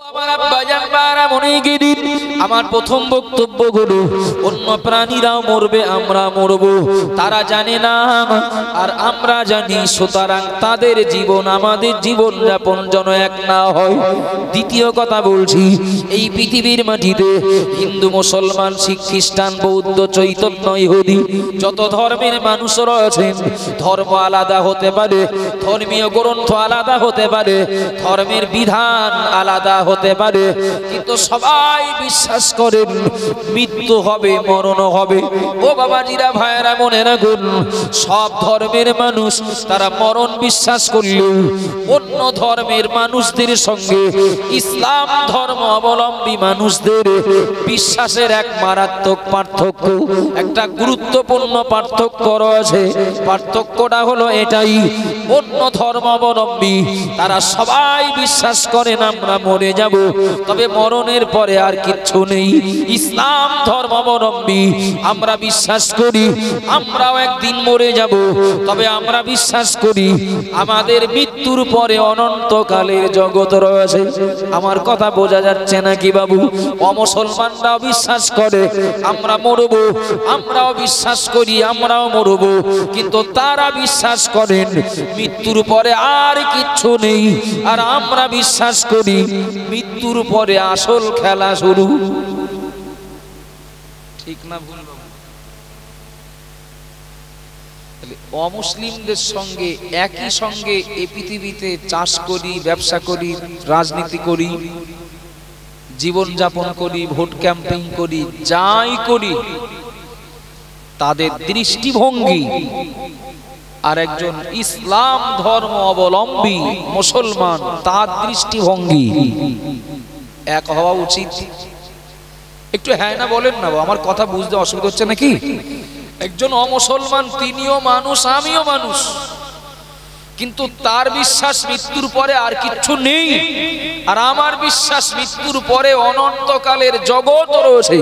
আমার আব্বাজান বারা মনে গেদিন আমার প্রথম বক্তব্য হলো অন্য প্রাণীরাও মরবে, আমরা মরব, তারা জানে না আর আমরা জানি, সুতরাং তাদের জীবন আমাদের জীবন যাপন যেন এক না হয়। দ্বিতীয় কথা বলছি, এই পৃথিবীর মাটিতে হিন্দু, মুসলমান, শিখ, খ্রিস্টান, বৌদ্ধ, চৈতন্য, ইহুদি যত ধর্মের মানুষ রয়েছেন, ধর্ম আলাদা হতে পারে, ধর্মীয় গ্রন্থ আলাদা হতে পারে, ধর্মের বিধান আলাদা হতে পারে, কিন্তু সবাই বিশ্বাস করেন মৃত্যু হবে, মরণ হবে। ও বাবাজিরা, ভাইয়েরা, মনে রাখুন, সব ধর্মের মানুষ তারা মরণ বিশ্বাস করলেও অন্য ধর্মের মানুষদের সঙ্গে ইসলাম ধর্ম অবলম্বী মানুষদের বিশ্বাসের এক মারাত্মক পার্থক্য, একটা গুরুত্বপূর্ণ পার্থক্য রয়েছে। পার্থক্যটা হলো এটাই, অন্য ধর্ম অবলম্বী তারা সবাই বিশ্বাস করেন আমরা মরে যাব, তবে মরণের পরে আর কিচ্ছু নেই। ইসলাম ধর্ম অবলম্বী আমরা বিশ্বাস করি আমরাও একদিন মরে যাব, তবে আমরা বিশ্বাস করি আমাদের মৃত্যুর পরে অনন্তকালের জগৎ রয়েছে। আমার কথা বোঝা যাচ্ছে নাকি বাবু? অমুসলমানরাও বিশ্বাস করে আমরা মরব, আমরাও বিশ্বাস করি আমরাও মরব, কিন্তু তারা বিশ্বাস করেন মৃত্যুর পরে আর কিচ্ছু নেই, আর আমরা বিশ্বাস করি মৃত্যুর পরে আসল খেলা শুরু। ঠিক না ভুল? অমুসলিমদের সঙ্গে একই সঙ্গে এই পৃথিবীতে চাষ করি, ব্যবসা করি, রাজনীতি করি, জীবন যাপন করি, ভোট ক্যাম্পেইন করি, যাই করি, তাদের দৃষ্টিভঙ্গি আর একজন ইসলাম ধর্ম অবলম্বী মুসলমান তার দৃষ্টিভঙ্গি এক হওয়া উচিত। একটু হ্যাঁ না বলেন না, আমার কথা বুঝতে অসুবিধা হচ্ছে নাকি? একজন অমুসলমান তিনিও মানুষ, আমিও মানুষ, কিন্তু তার বিশ্বাস মৃত্যুর পরে আর কিচ্ছু নেই, আর আমার বিশ্বাস মৃত্যুর পরে অনন্তকালের জগৎ রয়েছে।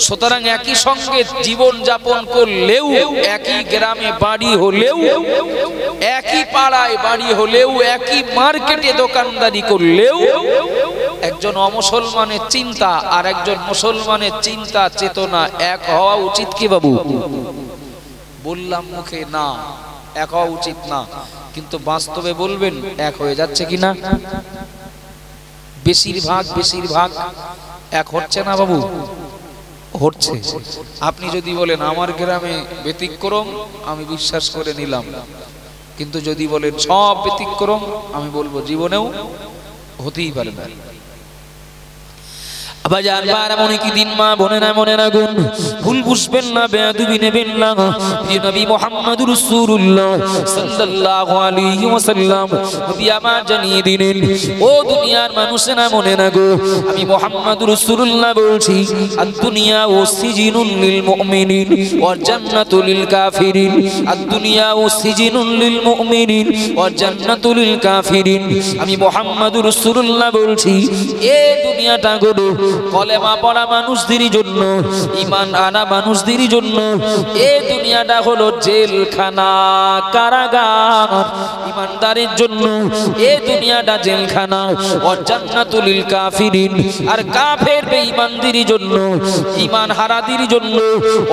সুতরাং একই সঙ্গে জীবন যাপন করলেও, একই গ্রামে বাড়ি হলেও, একই পাড়ায় বাড়ি হলেও, একই মার্কেটে দোকানদারি করলেও, একজন অমুসলমানের চিন্তা আর একজন মুসলমানের চিন্তা চেতনা এক হওয়া উচিত কি বাবু? বললাম মুখে না, এক হওয়া উচিত না, কিন্তু বাস্তবে বলবেন এক হয়ে যাচ্ছে কিনা? বেশিরভাগ এক হচ্ছে না বাবু? হচ্ছে। আপনি যদি বলেন আমার গ্রামে ব্যতিক্রম, আমি বিশ্বাস করে নিলাম, কিন্তু যদি বলেন সব ব্যতিক্রম, আমি বলবো জীবনেও হতেই পারে না। আবাজান বারা মনে কি দিন মা বোনেরা মনে রাখুন, ভুল বুঝবেন না, বেয়াদবি নেবেন না। নবী মুহাম্মদুর রাসূলুল্লাহ সাল্লাল্লাহু আলাইহি ওয়াসাল্লাম নবী আমার জানিয়ে দিলেন, ও দুনিয়ার মানুষেরা মনে রাখো, আমি মুহাম্মদুর রাসূলুল্লাহ বলছি, আদ-দুনিয়া ওয়াসিজিনুল লিল মুমিনিন ওয়াল জান্নাতু লিল কাফিরিন। আদ-দুনিয়া ওয়াসিজিনুল লিল মুমিনিন ওয়াল জান্নাতু লিল কাফিরিন। আমি মুহাম্মদুর রাসূলুল্লাহ বলছি, এই দুনিয়াটা গো কলেমা পড়া মানুষদের জন্য, ঈমান আনা মানুষদের জন্য এই দুনিয়াটা হলো জেলখানা, কারাগার। ঈমানদারের জন্য এই দুনিয়াটা জেলখানা। ওয়া জান্নাতুল লিল কাফিরিন, আর কাফের বেঈমানদের জন্য, ঈমান হারাদের জন্য,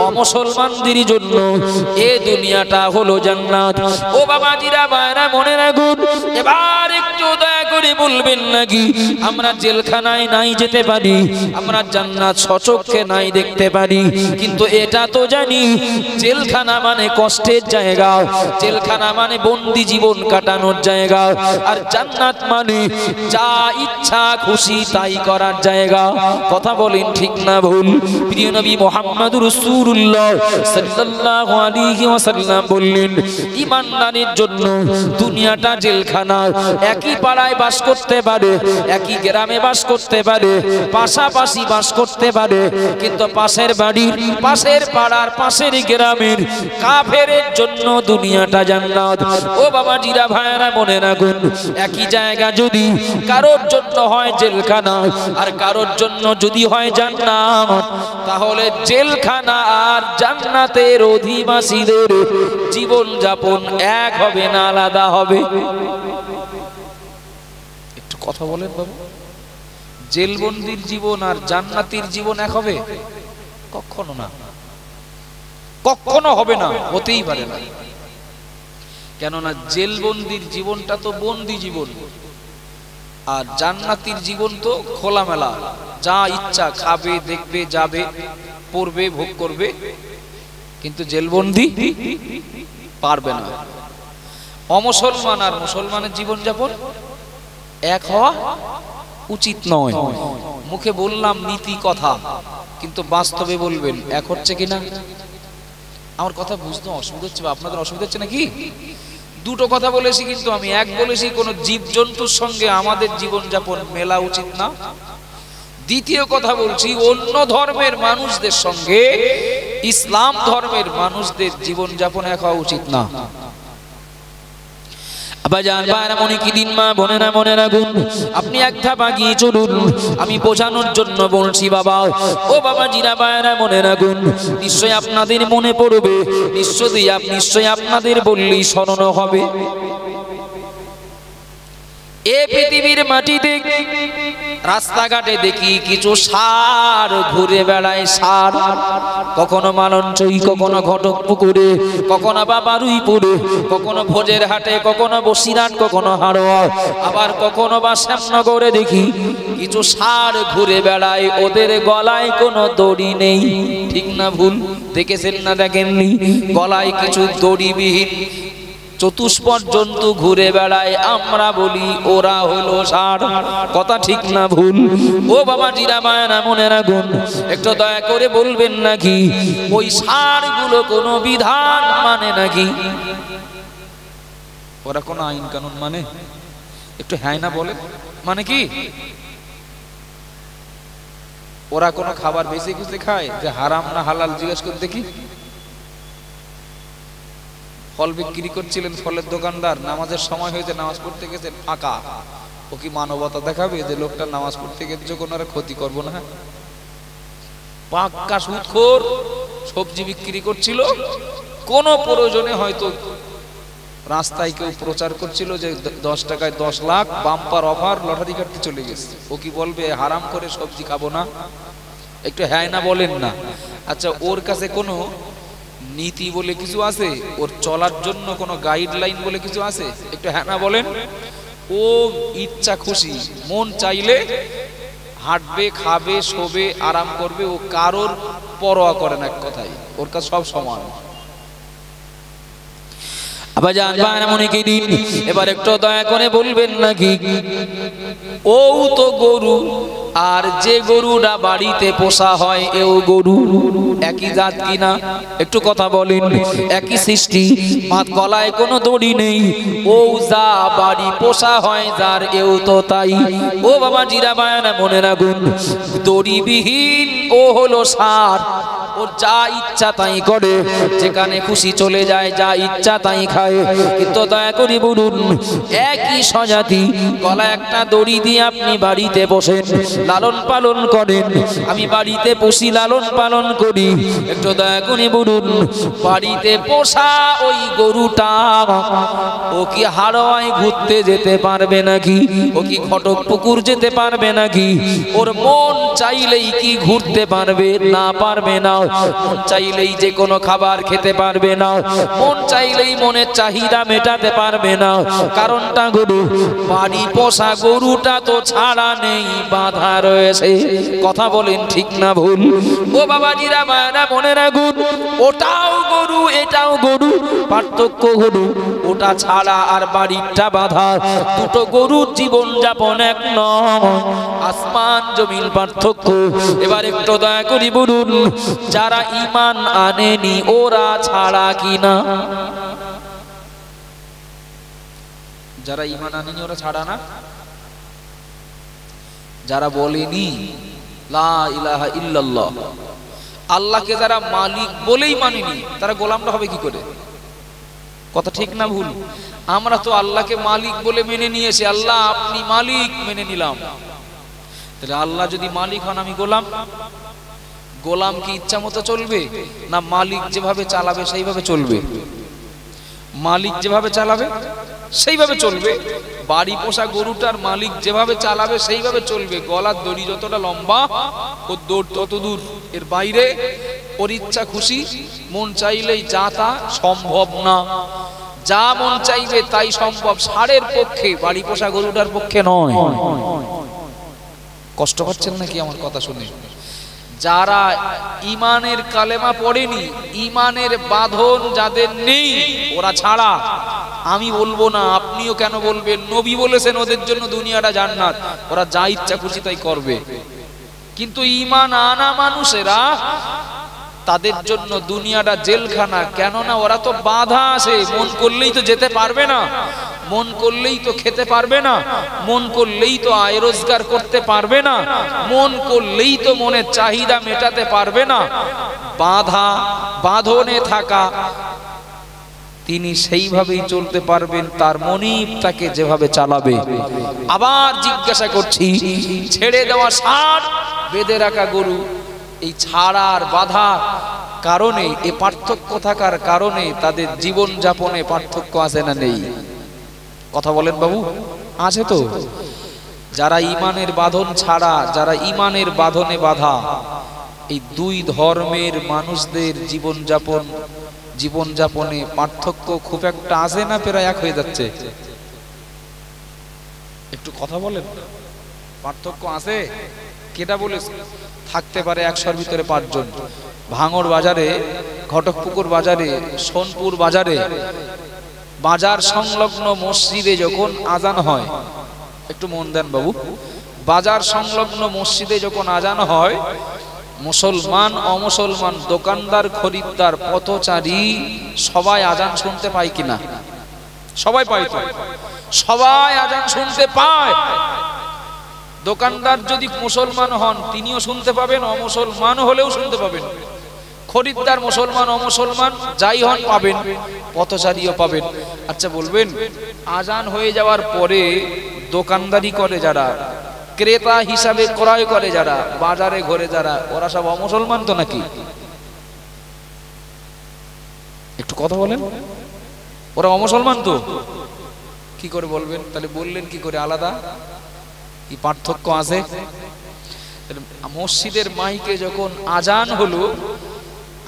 অমুসলমানদের জন্য এই দুনিয়াটা হলো জান্নাত। ও বাবাজিরা, ভাইরা, মনে রাখুন, এবার একটু দয়া করে বলবেন নাকি আমরা জেলখানায় নাই যেতে পারি, আমরা জান্নাত সচক্ষে নাই দেখতে পারি, কিন্তু এটা তো জানি জেলখানা মানে কষ্টের জায়গা, জেলখানা মানে বন্দি জীবন কাটানোর জায়গা, আর জান্নাত মানে যা ইচ্ছা খুশি তাই করার জায়গা। কথা বলেন ঠিক না ভুল? প্রিয় নবী মুহাম্মদুর রাসূলুল্লাহ সাল্লাল্লাহু আলাইহি ওয়াসাল্লাম বললেন, ঈমানদারের জন্য দুনিয়াটা জেলখানা। একই পাড়ায় বাস করতে পারে, একই গ্রামে বাস করতে পারে, পাশাপাশি বাস করতে পারে, কিন্তু পাশের বাড়ির, পাশের পাড়ার, পাশের গ্রামের কাফেরের জন্য দুনিয়াটা জান্নাত। ও বাবাজিরা, ভাইয়েরা, মনে রাখুন, একই জায়গা যদি কারোর জন্য হয় জেলখানা আর কারোর জন্য যদি হয় জান্নাত, তাহলে জেলখানা আর জান্নাতের অধিবাসীদের জীবন যাপন এক হবে না আলাদা হবে? একটু কথা বলেন বাবু। জেলবন্দির জীবন আর জান্নাতীর জীবন এক হবে? কখনো না, কখনো হবে না, হতেই পারে না। কেননা জেলবন্দির জীবনটা তো বন্দি জীবন, আর জান্নাতীর জীবন তো খোলামেলা, যা ইচ্ছা খাবে, দেখবে, যাবে, পড়বে, ভোগ করবে। কিন্তু জেলবন্দি পারবে না। অমুসলমান আর মুসলমানের জীবনযাপন এক হওয়া উচিত নয়। মুখে বললাম নীতি কথা, কিন্তু বাস্তবে বলবেন এক হচ্ছে কিনা? আমার কথা বুঝতে অসুবিধা হচ্ছে বা আপনাদের অসুবিধা হচ্ছে নাকি? দুটো কথা বলেছি, কিন্তু আমি এক বলেছি কোন জীবজন্তুর সঙ্গে আমাদের জীবনযাপন মেলা উচিত না। দ্বিতীয় কথা বলছি, অন্য ধর্মের মানুষদের সঙ্গে ইসলাম ধর্মের মানুষদের জীবনযাপন এক হওয়া উচিত না। আপনি এক ধাপ আগিয়ে চলুন, আমি বোঝানোর জন্য বলছি বাবা। ও বাবা জিরা বায়রা মনে রাখুন, নিশ্চয় আপনাদের মনে পড়বে, নিশ্চয় আপনাদের বললেই স্মরণ হবে। এ পৃথিবীর মাটিতে রাস্তাঘাটে দেখি কিছু ষাঁড় ঘুরে বেড়ায়। ষাঁড় কখনো মালঞ্চই, কখনো ঘটকপুকুরে, কখনো বা বারুইপুরে, কখনো ভোজের হাটে, কখনো বসিরহাট, কখনো হাড়োয়া, আবার কখনো বা শ্যামনগরে দেখি কিছু ষাঁড় ঘুরে বেড়ায়। ওদের গলায় কোনো দড়ি নেই, ঠিক না ভুল? দেখেছেন না দেখেননি? গলায় কিছু দড়িবিহীন চতুষ্পদ জন্তু ঘুরে বেড়ায়। আমরা বলি ওরা হলো ষাঁড়। কথা ঠিক না ভুল? ও বাবা জিরা মায়না মনে রাখুন, একটু দয়া করে বলবেন নাকি ওই ষাঁড় গুলো কোনো বিধান মানে নাকি? ওরা কোনো আইন কানুন মানে? একটু হ্যাঁ না বলে, মানে কি? ওরা কোনো খাবার বেশি খুঁজে খায় যে হারাম না হালাল জিজ্ঞেস করে দেখি? ফল বিক্রি করছিলেন, ফলের দোকানদার, নামাজের সময় হয়েছে, নামাজ পড়তে গেছেন, ফাঁকা। ও কি মানবতা দেখাবে যে লোকটা নামাজ পড়তে গেছে, কোনো ক্ষতি করবো না? পাক্কা সুদখোর সবজি বিক্রি করছিল, কোন প্রয়োজনে হয়তো রাস্তায় কেউ প্রচার করছিল যে 10 টাকায় 10 লাখ বাম্পার অফার, লটারি কাটতে চলে গেছে। ও কি বলবে হারাম করে সবজি খাবো না? একটু হ্যাঁ না বলেন না। আচ্ছা, ওর কাছে কোনো নীতি বলে কিছু আছে? ওর চলার জন্য কোনো গাইডলাইন বলে কিছু আছে? একটু হ্যাঁ না বলেন। ও ইচ্ছা খুশি মন চাইলে হাঁটবে, খাবে, শোবে, আরাম করবে, ও কারোর পরোয়া করে না। এক কথায় ওর কাছে সব সমান। এবার একটু দয়া করে বলবেন নাকি ও তো গরু, আর যে গরুটা বাড়িতে পোষা হয় এও গরু, একই জাত কিনা? একটু কথা বলেন। একই সৃষ্টি, মাত গলায় কোনো দড়ি নেই। ও যা বাড়ি পোষা হয় যার, এও তো তাই। ও বাবা জিরা বায়না মনে রাখুন, দড়িবিহীন ও হলো ষাঁড়। ও যা ইচ্ছা তাই করে, যেখানে খুশি চলে যায়, যা ইচ্ছা তাই খায়। কিন্তু দয়া করে বলুন, একই স্বজাতি, গলায় একটা দড়ি দিয়ে আপনি বাড়িতে বসেন, লালন পালন করেন। আমি বাড়িতে পুষি, লালন পালন করি। একটু দয়া করে বলুন, বাড়িতে পোষা ওই গরুটা ও কি হাড়োয়ায় ঘুরতে যেতে পারবে নাকি? ও কি ঘটকপুকুর যেতে পারবে নাকি? ওর মন চাইলেই কি ঘুরতে পারবে? না, পারবে না। মন চাইলেই যে কোনো খাবার খেতে পারবে না, মন চাইলেই মনের চাহিদা মেটাতে পারবে না। কারণটা গরু, বাড়ি পোষা গরুটা তো ছাড়া নেই, বাধা রয়েছে। কথা বলেন ঠিক না ভুল? ও বাবা জিরা মায়েরা মনে রাখুন, ওটাও গরু এটাও গরু, পার্থক্য গরু ওটা ছাড়া আর বাড়িটা বাধা। দুটো গরুর জীবন যাপন এক নয়, আসমান জমিন পার্থক্য। এবার একটু দয়া করে বলুন, যারা ঈমান আনেনি ওরা ছাড়া কিনা? যারা ঈমান আনেনি ওরা ছাড়া না? যারা বলেনি লা ইলাহা ইল্লাল্লাহ, আল্লাহকে যারা মালিক বলেই মানেনি, তারা গোলামটা হবে কি করে? কথা ঠিক না ভুল? আমরা তো আল্লাহকে মালিক বলে মেনে নিয়েছি, আল্লাহ আপনি মালিক মেনে নিলাম। তাহলে আল্লাহ যদি মালিক হন, আমি গোলাম। গোলাম কি ইচ্ছা মতো চলবে, না মালিক যেভাবে চালাবে সেইভাবে চলবে? মালিক যেভাবে চালাবে সেইভাবে চলবে। বাড়ি পোষা গরুটার মালিক যেভাবে চালাবে সেইভাবে চলবে। গলার দড়ি যতটা লম্বা ও দৌড় তত দূর, এর বাইরে ওর ইচ্ছা খুশি মন চাইলেই যা তা সম্ভব না। যা মন চাইবে তাই সম্ভব, ষাঁড়ের পক্ষে, বাড়ি পোষা গরুটার পক্ষে নয়। কষ্ট পাচ্ছেন নাকি আমার কথা শুনে? যারা ইমানের কালেমা পড়েনি, ইমানের বাঁধন যাদের নেই, ওরা ছাড়া আমি বলবো না, আপনিও কেন বলবেন? নবী বলেছেন ওদের জন্য দুনিয়াটা জান্নাত, ওরা যা ইচ্ছা খুশি তাই করবে। কিন্তু ইমান আনা মানুষেরা, তাদের জন্য দুনিয়াটা জেলখানা। কেননা ওরা তো বাধা আছে, মন করলেই তো যেতে পারবে না, মন করলেই তো খেতে পারবে না, মন করলেই তো আয় রোজগার করতে পারবে না, মন করলেই তো মনের চাহিদা মেটাতে পারবে না। বাধা বাঁধনে থাকা, তিনি সেইভাবেই চলতে পারবেন, তার মনিব তাকে যেভাবে চালাবে। আবার জিজ্ঞাসা করছি, ছেড়ে দেওয়া ষাঁড়, বেঁধে রাখা গরু, এই ছাড়ার বাধা কারণে, এ পার্থক্য থাকার কারণে তাদের জীবন যাপনে পার্থক্য আছে না নেই? কথা বলেন বাবু, আছে তো? যারা ইমানের বাঁধন ছাড়া, যারা ইমানের বাঁধনে বাধা, এই দুই ধর্মের মানুষদের জীবন যাপনে পার্থক্য খুব একটা আছে না, প্রায় এক হয়ে যাচ্ছে? একটু কথা বলেন, পার্থক্য আছে? কেটা বলেছে? থাকতে পারে 100-র ভিতরে 5 জন। ভাঙড় বাজারে, ঘটকপুকুর বাজারে, সোনপুর বাজারে, বাজার সংলগ্ন মসজিদে যখন আজান হয়, একটু মন দেন বাবু, বাজার সংলগ্ন মসজিদে যখন আজান হয়, মুসলমান অমুসলমান, দোকানদার খরিদ্দার পথচারী সবাই আজান শুনতে পায় কিনা? সবাই পায় তো? সবাই আজান শুনতে পায়। দোকানদার যদি মুসলমান হন তিনিও শুনতে পাবেন, অমুসলমান হলেও শুনতে পাবেন। খরিদ্দার মুসলমান অমুসলমান যাই হন পাবেন, পথচারীও পাবেন। আচ্ছা বলবেন, আজান হয়ে যাওয়ার পরে দোকানদারি করে যারা, ক্রেতা হিসাবে ক্রয় করে যারা, বাজারে ঘরে যারা, ওরা সব অমুসলমান তো নাকি? একটু কথা বলেন, ওরা অমুসলমান তো? কি করে বলবেন? তাহলে বললেন কি করে আলাদা? কি পার্থক্য আছে? মসজিদের মাইকে যখন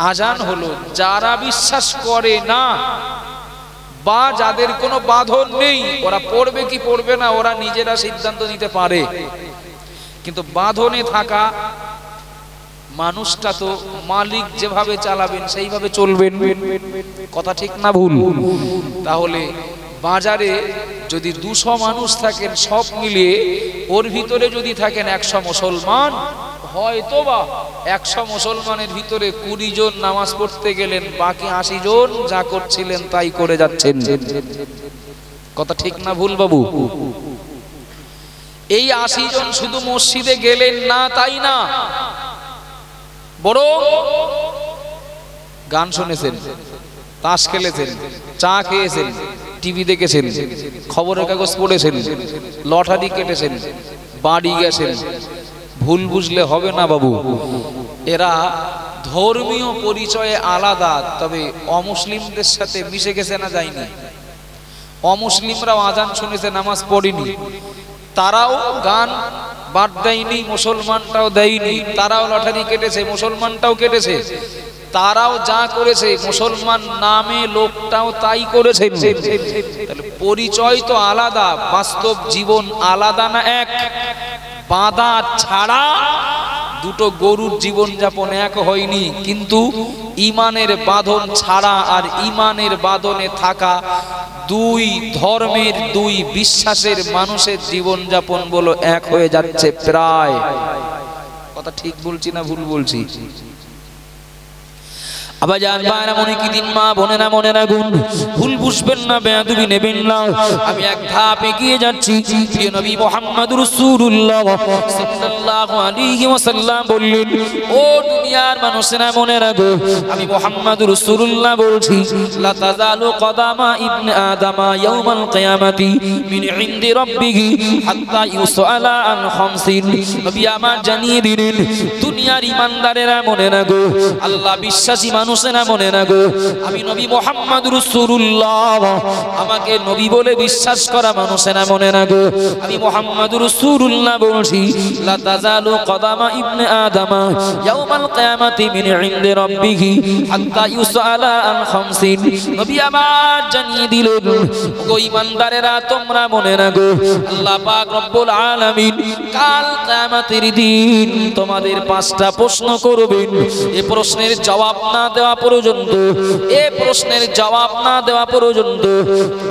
আজান হলো, যারা বিশ্বাস করে না বা যাদের কোনো বাঁধন নেই, ওরা পড়বে কি পড়বে না ওরা নিজেরা সিদ্ধান্ত নিতে পারে। কিন্তু বাঁধনে থাকা মানুষটা তো মালিক যেভাবে চালাবেন সেইভাবে চলবেন। কথা ঠিক না ভুল? তাহলে বাজারে যদি 200 মানুষ থাকেন সব মিলিয়ে, ওর ভিতরে যদি থাকেন 100 মুসলমান, হয়তো বা 100 মুসলমানের ভিতরে 20 জন নামাজ পড়তে গেলেন, বাকি 80 জন যা করছিলেন তাই করে যাচ্ছেন। কথা ঠিক না ভুল বাবু? এই 80 জন শুধু মসজিদে গেলেন না তাই না, বরং গান শুনেছেন, তাস খেলেছেন, চা খেয়েছেন, টিভি দেখেছেন, খবরের কাগজ পড়েছেন, লটারি কেটেছেন, বাড়ি গেছেন। ভুল বুঝলে হবে না বাবু। এরা ধর্মীয় পরিচয়ে আলাদা, তবে অমুসলিমদের সাথে মিশে গেছে না যায়নি? অমুসলিমরাও আজান শুনেছে, নামাজ পড়েনি, তারাও গান বাদ দেয়নি, মুসলমানটাও দেয়নি। তারাও লটারি কেটেছে, মুসলমানটাও কেটেছে। তারাও যা করেছে মুসলমান নামে লোকটাও তাই করেছে। তাহলে পরিচয় তো আলাদা, বাস্তব জীবন আলাদা না এক? বাঁধা ছাড়া দুটো গরুর জীবন যাপন এক হয়নি, কিন্তু ইমানের বাঁধন ছাড়া আর ইমানের বাঁধনে থাকা দুই ধর্মের, দুই বিশ্বাসের মানুষের জীবন যাপন বলো এক হয়ে যাচ্ছে প্রায়। কথা ঠিক বলছি না ভুল বলছি? আবার জানবারা মনে কি দিন মা বোনেরা মনে রাখুন, ভুল বুঝবেন না, বেয়াদবি নেবেন না। আমি এক ধাপ এগিয়ে যাচ্ছি। প্রিয় নবী মুহাম্মদ রাসূলুল্লাহ সাল্লাল্লাহু আলাইহি ওয়াসাল্লাম বললেন, ও দুনিয়া দুনিয়ার মানুষেরা মনে রাখো, আমি মুহাম্মদুর রাসূলুল্লাহ বলছি, লা তাযালু কদামা ইবনে আদামা ইয়াউমাল কিয়ামাতি মিন ইনদি রাব্বিহি হাত্তা ইউসআলা আন খামসিন। নবী আমার জানিয়ে দিলেন, দুনিয়ার ইমানদারেরা মনে রাখো, আল্লাহ বিশ্বাসী মানুষেরা মনে রাখো, আমি নবী মুহাম্মদুর রাসূলুল্লাহ, আমাকে নবী বলে বিশ্বাস করা মানুষেরা মনে রাখো, আমি মুহাম্মদুর রাসূলুল্লাহ বলছি, লা তাযালু কদামা ইবনে আদামা ইয়াউমাল কিয়ামাতি মিন ইনদি রাব্বিহি হাত্তা ইউসআলা আন খামসিন। নবী আমার জানিয়ে দিলেন, ওগো ইমানদারেরা তোমরা মনে রাখো, আল্লাহ পাক রব্বুল আলামিন কাল কিয়ামতের দিন তোমাদের 5টা প্রশ্ন করবেন। এই প্রশ্নের জবাব না দেওয়া পর্যন্ত, এই প্রশ্নের জবাব না দেওয়া পর্যন্ত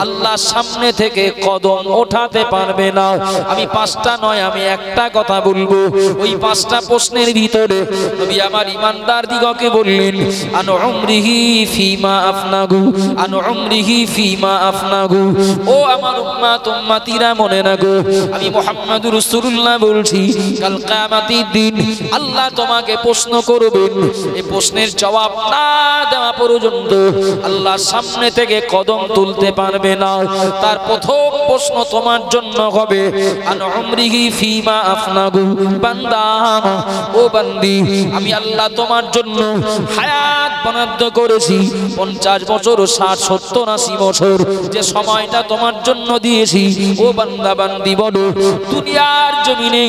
আল্লাহ সামনে থেকে কদম ওঠাতে পারবে না। আমি 5টা নয়, আমি একটা কথা বলবো। ওই 5টা প্রশ্নের ভিতরে নবী আমার ইমানদার দিগকে বললেন, আনু উমরিহি ফিমা আফনাগু, আনু উমরিহি ফিমা আফনাগু। ও আমার উম্মত উম্মতিরা মনে রাখো, আমি মুহাম্মদুর রাসূলুল্লাহ বলছি, কাল কিয়ামতের দিন আল্লাহ তোমাকে প্রশ্ন করবেন। এই প্রশ্নের জবাব না দেওয়া পর্যন্ত আল্লাহ সামনে থেকে কদম তুলতে পারবে না। তার প্রথম প্রশ্ন তোমার জন্য হবে, আন উমরিহি ফিমা আফনাগু। বান্দা, ও বান্দি, আমি আল্লাহ তোমার জন্য হায়াত বরাদ্দ করেছি 50 বছর, 60, 70, 80 বছর, যে সময়টা তোমার জন্য দিয়েছি। ও বান্দা বান্দি, বলো দুনিয়ার জমিনে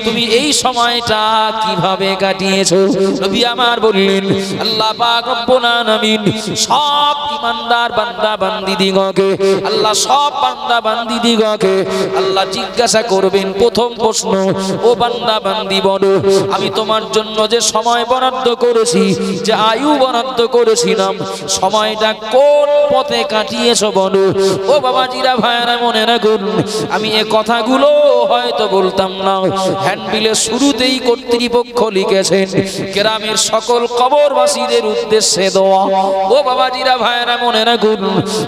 তুমি এই সময়টা কিভাবে কাটিয়েছো? নবী আমার বললেন, আল্লাহ পাক রব্বুল আলামিন সব ইমানদার বান্দা বান্দি দিগকে, আল্লাহ সব বান্দা বান্দি দিগকে আল্লাহ জিজ্ঞাসা করবেন। প্রথম প্রশ্ন, ও বান্দা বান্দি, বলো আমি তোমার জন্য যে সময় বরাদ্দ করেছি, যে আয়ু বরাদ্দ করেছিলাম, সময়টা কোন পথে কাটিয়েছো বলো। ও বাবাজিরা, ভাইরা মনে রাখুন, আমি এ কথাগুলো হয়তো বলতাম না, হ্যান্ডবিলের শুরুতেই কর্তৃপক্ষ লিখেছেন, গ্রামের সকল কবরবাসীদের উদ্দেশ্যে দোয়া। ও বাবাজিরা, ভাইরা মনে রাখুন,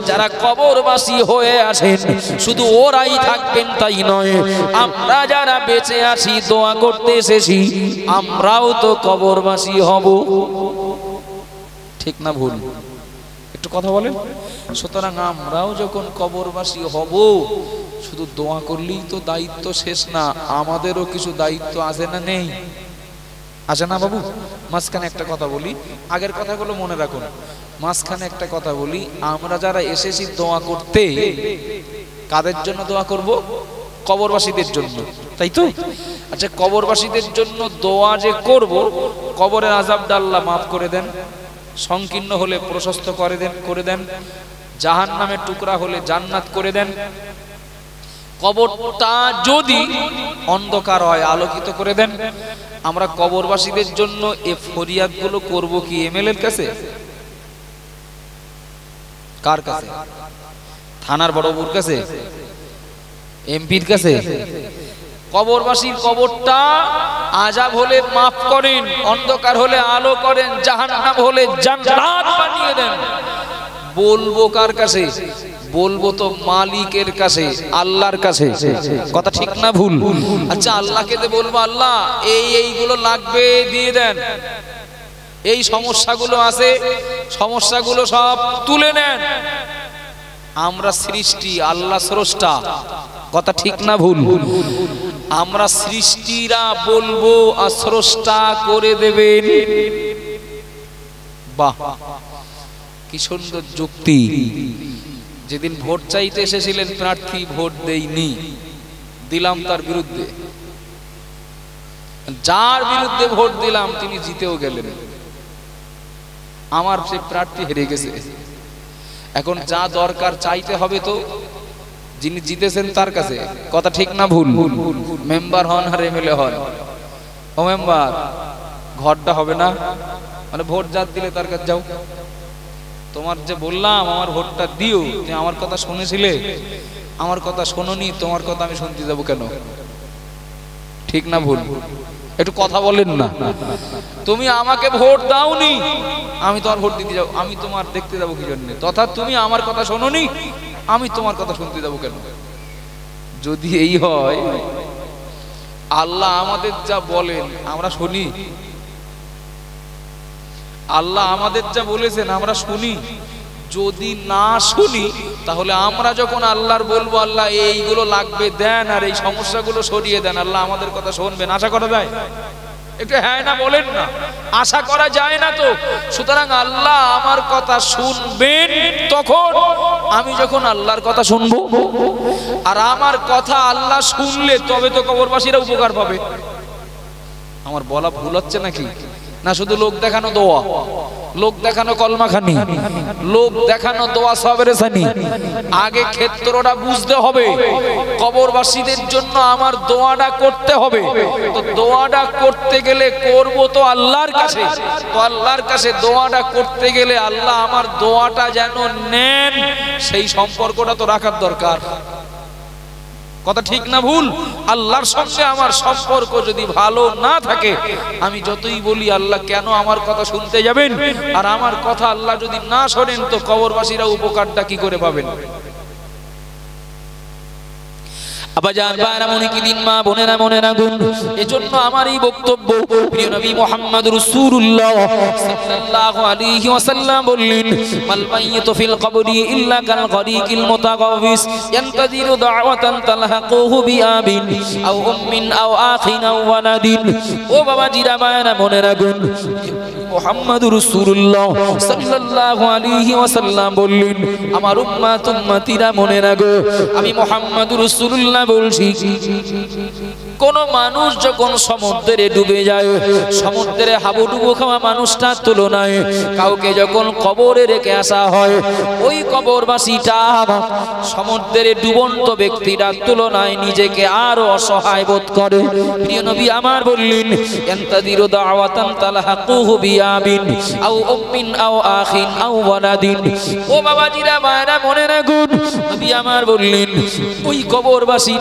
যারা কবরবাসী হয়ে আছেন শুধু ওরাই থাকবেন তাই নয়, আমরা যারা বেঁচে আছি দোয়া করতে এসেছি, আমরাও তো কবরবাসী হব। ঠিক না ভুল? একটু কথা বলেন। সুতরাং আমরাও যখন কবরবাসী হব, শুধু দোয়া করলেই তো দায়িত্ব শেষ না, আমাদেরও কিছু দায়িত্ব আছে না নেই? আছে না বাবু? মাঝখানে একটা কথা বলি, আগের কথাগুলো মনে রাখুন। মাঝখানে একটা কথা বলি, আমরা যারা এসেছি দোয়া করতে, কাদের জন্য দোয়া করব? কবরবাসীদের জন্য, তাই তো? আচ্ছা, কবরবাসীদের জন্য দোয়া যে করব, কবরের আযাবটা আল্লাহ মাফ করে দেন, সংকীর্ণ হলে প্রশস্ত করে দেন, জাহান্নামের টুকরা হলে জান্নাত করে দেন, কবরটা যদি অন্ধকার হয় আলোকিত করে দেন। আমরা কবরবাসীদের জন্য এই ফরিয়াদগুলো করব কি এমএলএর কাছে? কার কাছে? থানার বড়বাবুর কাছে? এমপির কাছে? কবরবাসীর কবরটা আযাব হলে মাফ করেন, অন্ধকার হলে আলো করেন, জাহান্নাম হলে জান্নাত বানিয়ে দেন। বলবো কার কাছে? বলবো তো মালিকের কাছে, আল্লাহর কাছে। কথা ঠিক না ভুল? আচ্ছা, আল্লাহকে বলবো, আল্লাহ এইগুলো লাগবে, দিয়ে দেন, এই সমস্যাগুলো আছে, সমস্যাগুলো সব তুলে নেন। আমরা সৃষ্টি, আল্লাহ স্রষ্টা। কথা ঠিক না ভুল? আমরা সৃষ্টিরা বলবো আর স্রষ্টা করে দেবেন। বাহ, কি সুন্দর যুক্তি। যেদিন ভোট চাইতে এসেছিলেন প্রার্থী, ভোট দেইনি, দিলাম তার বিরুদ্ধে। যার বিরুদ্ধে ভোট দিলাম তিনি জিতেও গেলেন, আমার সে প্রার্থী হেরে গেছে। এখন যা দরকার চাইতে হবে তো যিনি জিতেছেন তার কাছে। কথা ঠিক না ভুল? মেম্বার হন আর এমএলএ হন, ও মেম্বার ঘরটা হবে না, মানে ভোট যার দিলে তার কাছে যাও, তোমার যে বললাম আমার ভোটটা দিও, তুমি আমার কথা শুনেছিলে, আমার কথা শোনোনি, তোমার কথা আমি শুনতে যাবো কেন? ঠিক না ভুল? একটু কথা বলেন না। তুমি আমাকে ভোট দাওনি, আমি তোমার ভোট দিতে যাবো, আমি তোমার দেখতে যাবো কি জন্য? তথা তুমি আমার কথা শোনোনি, আমি তোমার কথা শুনতে যাবো কেন? যদি এই হয়, আল্লাহ আমাদের যা বলেন আমরা শুনি, আল্লাহ আমাদের যা বলেছেন আমরা শুনি, যদি না শুনি তাহলে আমরা যখন আল্লাহর বলবো আল্লাহ এইগুলো লাগবে দেন আর এই সমস্যাগুলো সরিয়ে দেন, আল্লাহ আমাদের কথা শুনবেন, আশা করা যায়? একটু হ্যাঁ না বলেন না, আশা করা যায় না তো? সুতরাং আল্লাহ আমার কথা শুনবেন তখন আমি যখন আল্লাহর কথা শুনবো, আর আমার কথা আল্লাহ শুনলে তবে তো কবরবাসীরা উপকার পাবে। আমার বলা ভুল হচ্ছে নাকি? না শুধু লোক দেখানো দোয়া, লোক দেখানো কলমাখানি, লোক দেখানো দোয়া সবের সানি। আগে ক্ষেত্রটা বুঝতে হবে, কবরবাসীদের জন্য আমার দোয়াটা করতে হবে। তো দোয়াটা করতে গেলে করব তো আল্লাহর কাছে, তো আল্লাহর কাছে দোয়াটা করতে গেলে আল্লাহ আমার দোয়াটা যেন নেন সেই সম্পর্কটা তো রাখার দরকার। কথা ঠিক না ভুল? আল্লাহর সঙ্গে আমার সম্পর্ক যদি ভালো না থাকে, আমি যতই বলি আল্লাহ কেন আমার কথা শুনতে যাবেন, আর আমার কথা আল্লাহ যদি না শোনেন তো কবরবাসীরা উপকারটা কি করে পাবেন? আবাজান ভাইরা মনে কি দিন, মা বোনেরা মনে রাখুন। এজন্য আমার এই বক্তব্য প্রিয় নবী মুহাম্মদ রাসূলুল্লাহ সাল্লাল্লাহু আলাইহি ওয়াসাল্লাম বললেন, মাল মাইয়িতু ফিল কবরি ইল্লা কাল গরিকিল মুতাগাওয়িস ইয়ানতাযিরু দাওয়াতান তালহাকুহু বিআবিন আও উম্মিন আও আখিন আও ওয়ালাদিন। ও বাবা জিরা ভাইরা মনে রাখুন, মুহাম্মদ রাসূলুল্লাহ সাল্লাল্লাহু আলাইহি ওয়াসাল্লাম বললেন, আমার উম্মত উম্মতিরা মনে রাখো, আমি মুহাম্মদ রাসূলুল্লাহ বলছি, কোন মানুষ যখন সমুদ্রে ডুবে যায়, সমুদ্রে হাবুডুবু খাওয়া মানুষটার তুলনায় কাউকে যখন কবরে রেখে আসা হয়, ওই কবরবাসীটা সমুদ্রে ডুবন্ত ব্যক্তিটার তুলনায় নিজেকে আরো অসহায় বোধ করে। প্রিয় নবী আমার বললেন, ইয়ানতাদিরু দাওয়াতান তালহাকুহু বিআবিন আও উম্মিন আও আখিন আও ওয়ালাদিন। ও বাবাজিরা মায়েরা মনে রাখুন, নবী আমার বললেন, ওই কবরবাসী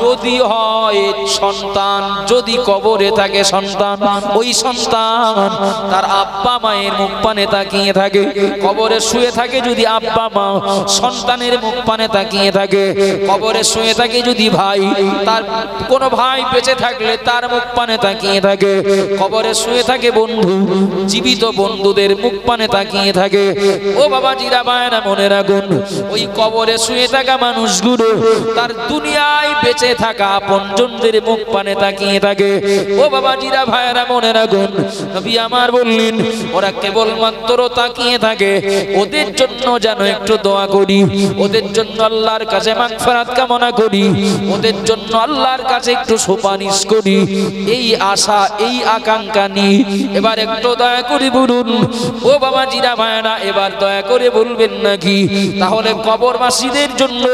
যদি হয় সন্তান, যদি কবরে থাকে সন্তান, ওই সন্তান তার আব্বা মায়ের মুখ পানে তাকিয়ে থাকে। কবরে শুয়ে থাকে যদি আব্বা মা, সন্তানের মুখ পানে তাকিয়ে থাকে। কবরে শুয়ে থাকে যদি ভাই, তার কোনো ভাই বেঁচে থাকলে তার মুখ পানে তাকিয়ে থাকে। কবরে শুয়ে থাকে বন্ধু, জীবিত বন্ধুদের মুখ পানে তাকিয়ে থাকে। ও বাবা জিরা ভাইরা মনে রাখুন, ওই কবরে শুয়ে থাকা মানুষগুলো তার দুনিয়ায় বেঁচে থাকা আপনজনদের মুখ পানে তাকিয়ে থাকে। ও বাবা জিরা ভাইরা মনে রাখুন, নবী আমার বললেন, ওরা কেবলমাত্র তাকিয়ে থাকে। ওদের জন্য যেন একটু দোয়া করি, ওদের জন্য আল্লাহর কাছে মাগফিরাত কামনা করি, ওদের জন্য আল্লাহর কাছে একটু সুপারিশ করি, এই আশা এই আকাঙ্ক্ষা নিয়ে এবার একটু দয়া করে বলুন। ও বাবা জিরা ভাইরা, এবার দয়া করে বলবেন নাকি? তাহলে কবরবাসীদের জন্য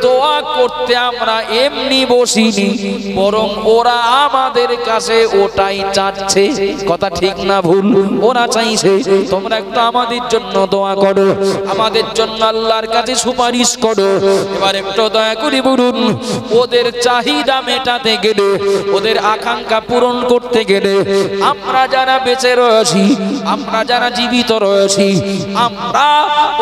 দোয়া করতে আমরা এমনি বসিনি, বরং ওরা আমাদের কাছে ওটাই চাচ্ছে। কথা ঠিক না ভুল? ওরা চাইছে তোমরা একটু আমাদের জন্য দোয়া করো, আমাদের জন্য আল্লাহর কাছে সুপারিশ করো। এবার একটু দয়া করে বলুন, ওদের চাহিদা মেটাতে গেলে, ওদের আকাঙ্ক্ষা পূরণ করতে গেলে আমরা যারা বেঁচে রয়েছি, আমরা যারা জীবিত রয়েছি, আমরা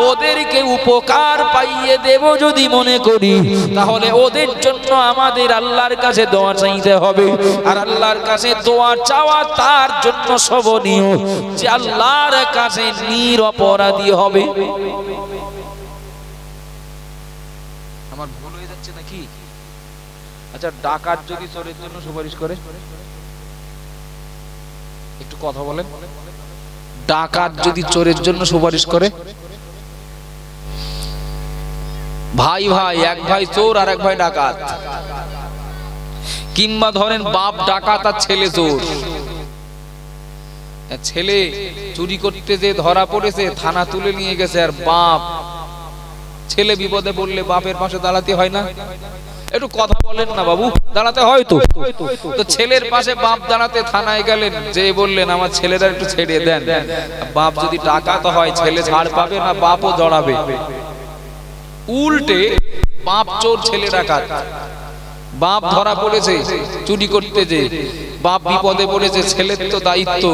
ওদেরকে উপকার পাইয়ে দেব যদি মনে করি, তাহলে ওদের জন্য আমাদের আল্লাহর কাছে দোয়া চাইতে হবে। আর আল্লাহর কাছে দোয়া চাওয়া তার জন্য শোভনীয় যে আল্লাহর কাছে নিরপরাধী হবে। আমার ভুল হয়ে যাচ্ছে নাকি? আচ্ছা, ডাকাত যদি চোরের জন্য সুপারিশ করে, একটু কথা বলেন। ডাকাত যদি চোরের জন্য সুপারিশ করে, ভাই ভাই, এক ভাই চোর আর এক ভাই ডাকাত, কিংবা ধরেন বাপ ডাকাত আর ছেলে চোর, ছেলে চুরি করতে যে ধরা পড়েছে, থানা তুলে নিয়ে গেছে, আর বাপ, ছেলে বিপদে পড়লে বাপের পাশে দাঁড়াতে হয় না? একটু কথা বলেন না বাবু, দাঁড়াতে হয় তো। তো ছেলের পাশে বাপ দাঁড়াতে থানায় গেলেন, যে বললেন আমার ছেলেরা একটু ছেড়ে দেন। বাপ যদি ডাকাত হয়, ছেলে ছাড় পাবে না বাপও দৌড়াবে? উল্টে বাপ চোর, ছেলে ডাকাত। বাপ ধরা পড়েছে চুরি করতে, যে বাপ বিপদে পড়েছে, ছেলের তো দায়িত্ব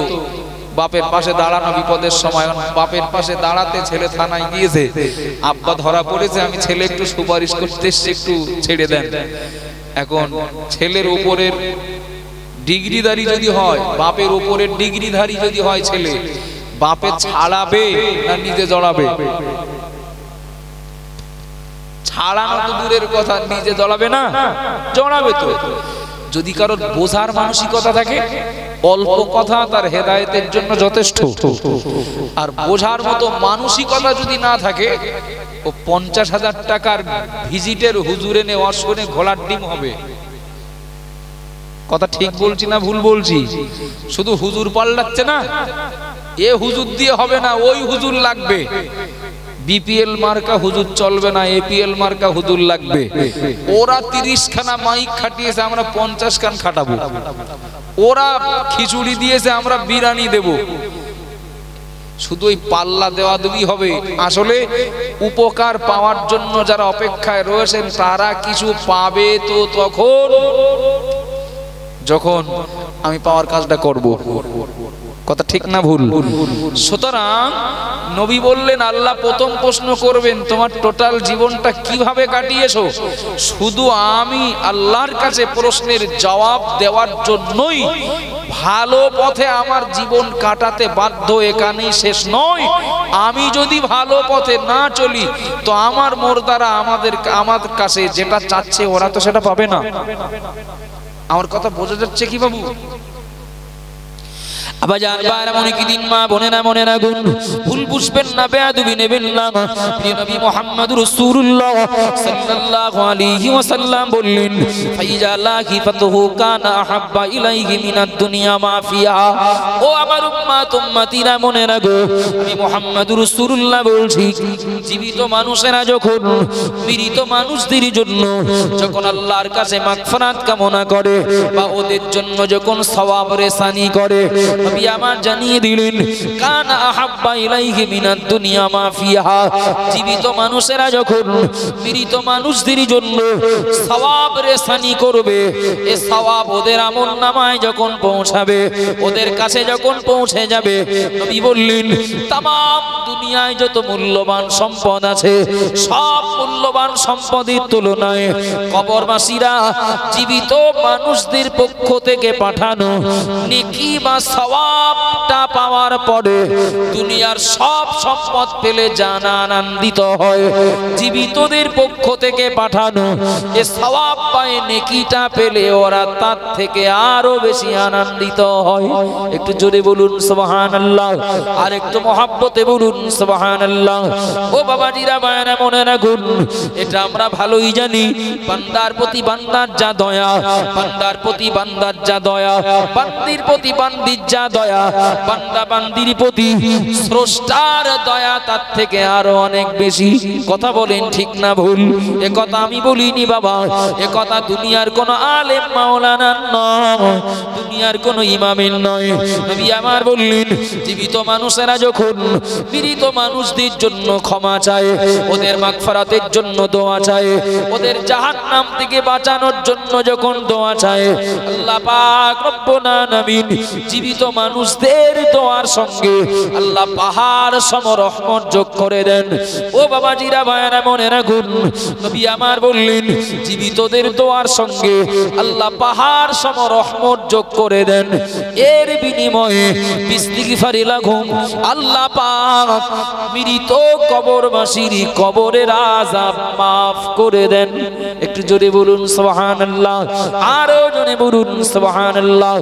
বাপের পাশে দাঁড়ানো বিপদের সময়। বাপের পাশে দাঁড়াতে ছেলে থানায় গিয়েছে, আব্বা ধরা পড়েছে, আমি ছেলে একটু সুপারিশ করতে এসেছি, একটু ছেড়ে দেন। এখন ছেলের উপরের ডিগ্রিধারী যদি হয়, বাপের উপরের ডিগ্রিধারী যদি হয় ছেলে, বাপে ছাড়াবে না নিজে জড়াবে? ছাড়ানো তো দূরের কথা, নিজে জড়াবে না, জড়াবে তো। যদি কারোর বোঝার মানসিকতা থাকে, অল্প কথা তার হেদায়েতের জন্য যথেষ্ট। আর বোঝার মতো মানসিকতা যদি না থাকে, ও 50,000 টাকার ভিজিটের হুজুরে নেওয়া শুনে ঘোড়ার ডিম হবে। কথা ঠিক বলছি না ভুল বলছি? শুধু হুজুর পাল্টাচ্ছে না, এ হুজুর দিয়ে হবে না, ওই হুজুর লাগবে। বিপিএল মার্কা হুজুর চলবে না, এপিএল মার্কা হুজুর লাগবে। ওরা 30 খানা মাইক খাটিয়েছে, আমরা 50 খান খাটাবো। ওরা খিচুড়ি দিয়েছে, আমরা বিরিয়ানি দেব। শুধু ওই পাল্লা দেওয়া দেবি হবে। আসলে উপকার পাওয়ার জন্য যারা অপেক্ষায় রয়েছেন, তারা কিছু পাবে তো তখন, যখন আমি পাওয়ার কাজটা করব। কথা ঠিক না ভুল? সুতরাং নবী বললেন, আল্লাহ প্রথম প্রশ্ন করবেন, তোমার টোটাল জীবনটা কিভাবে কাটিয়েছো? শুধু আমি আল্লাহর কাছে প্রশ্নের জবাব দেওয়ার জন্যই ভালো পথে আমার জীবন কাটাতে বাধ্য, এখানেই শেষ নয়। আমি যদি ভালো পথে না চলি, তো আমার মোরদারা আমাদের কাছে যেটা চাচ্ছে ওরা তো সেটা পাবে না। আমার কথা বোঝা যাচ্ছে কি বাবু? আবাজান বারা মনে কি দিন মা বোনেরা মনে রাখুন, ভুল বুঝবেন না, বেয়াদবি নেবেন না। প্রিয় নবী মুহাম্মদুর রাসূলুল্লাহ সাল্লাল্লাহু আলাইহি ওয়াসাল্লাম বললেন, ফাইজা লাহি ফাতহু কানা আহাব্বা ইলাইহি মিনাদ দুনিয়া মা ফিহা। ও আমার উম্মত উম্মতিরা মনে রাখো, আমি মুহাম্মদুর রাসূলুল্লাহ বলছি, জীবিত মানুষেরা যখন মৃত মানুষদের জন্য যখন আল্লাহর কাছে মাগফিরাত কামনা করে বা ওদের জন্য যখন সওয়াব রেসানি করে, নবী আমার জানিয়ে দিলেন, কানা আহাব্বা ইলাইহি মিনাদ দুনিয়া মা ফিহা। জীবিত মানুষেরা যখন মৃত মানুষদের জন্য সওয়াব রেসানি করবে, এই সওয়াব ওদের আমলনামায় যখন পৌঁছাবে, ওদের কাছে যখন পৌঁছে যাবে, নবী বললেন, তাম দুনিয়ায় যত মূল্যবান সম্পদ আছে, সব মূল্যবান সম্পদের তুলনায় কবরবাসীরা জীবিত মানুষদের পক্ষ থেকে পাঠানো নেকি বা সওয়াবটা পাওয়ার পরে দুনিয়ার সব সম্পদ পেলে জানা আনন্দিত হয়। জীবিতদের পক্ষ থেকে পাঠানো এ সওয়াব পায়, নেকিটা পেলে ওরা তার থেকে আরো বেশি আনন্দিত হয়। একটু জোরে বলুন সুবহানাল্লাহ, আর একটু মহব্বতে বলুন সুবহানাল্লাহ। ও বাবাজিরা বায়না মনে রাখুন, এটা আমরা ভালোই জানি, বান্দার প্রতি বান্দার যা দয়া, বান্দার প্রতি বান্দার যা দয়া, বান্দির প্রতি বান্দির যা দয়া, বান্দা বান্দির প্রতি স্রষ্টার দয়া তার থেকে আরো অনেক বেশি। কথা বলেন ঠিক না ভুল? এ কথা আমি বলিনি বাবা, এ কথা দুনিয়ার কোন আলেম মাওলানার নয়, দুনিয়ার কোন ইমামের নয়। নবী আমার বললেন, জীবিত মানুষেরা যখন মৃত মানুষদের জন্য ক্ষমা চায়, ওদের মাগফিরাতের জন্য দোয়া চায়, ওদের জাহান্নাম থেকে বাঁচানোর জন্য যখন দোয়া চায়, আল্লাহ পাক রব্বুল আলামিন জীবিত মানুষদের দোয়ার সঙ্গে আল্লাহ পাহাড় সম রহমত যোগ করে দেন। ও বাবাজিরা ভাইরা মনে রাখুন, নবী আমার বললেন, জীবিতদের দোয়ার সঙ্গে আল্লাহ পাহাড় সম রহমত যোগ করে দেন। এর বিনিময়ে ইস্তিগফার লাগুম আল্লাহ পাক মৃত কবরবাসীর কবরের আযাব মাফ করে দেন। একটু জোরে বলুন সুবহানাল্লাহ, আরো জোরে বলুন সুবহানাল্লাহ।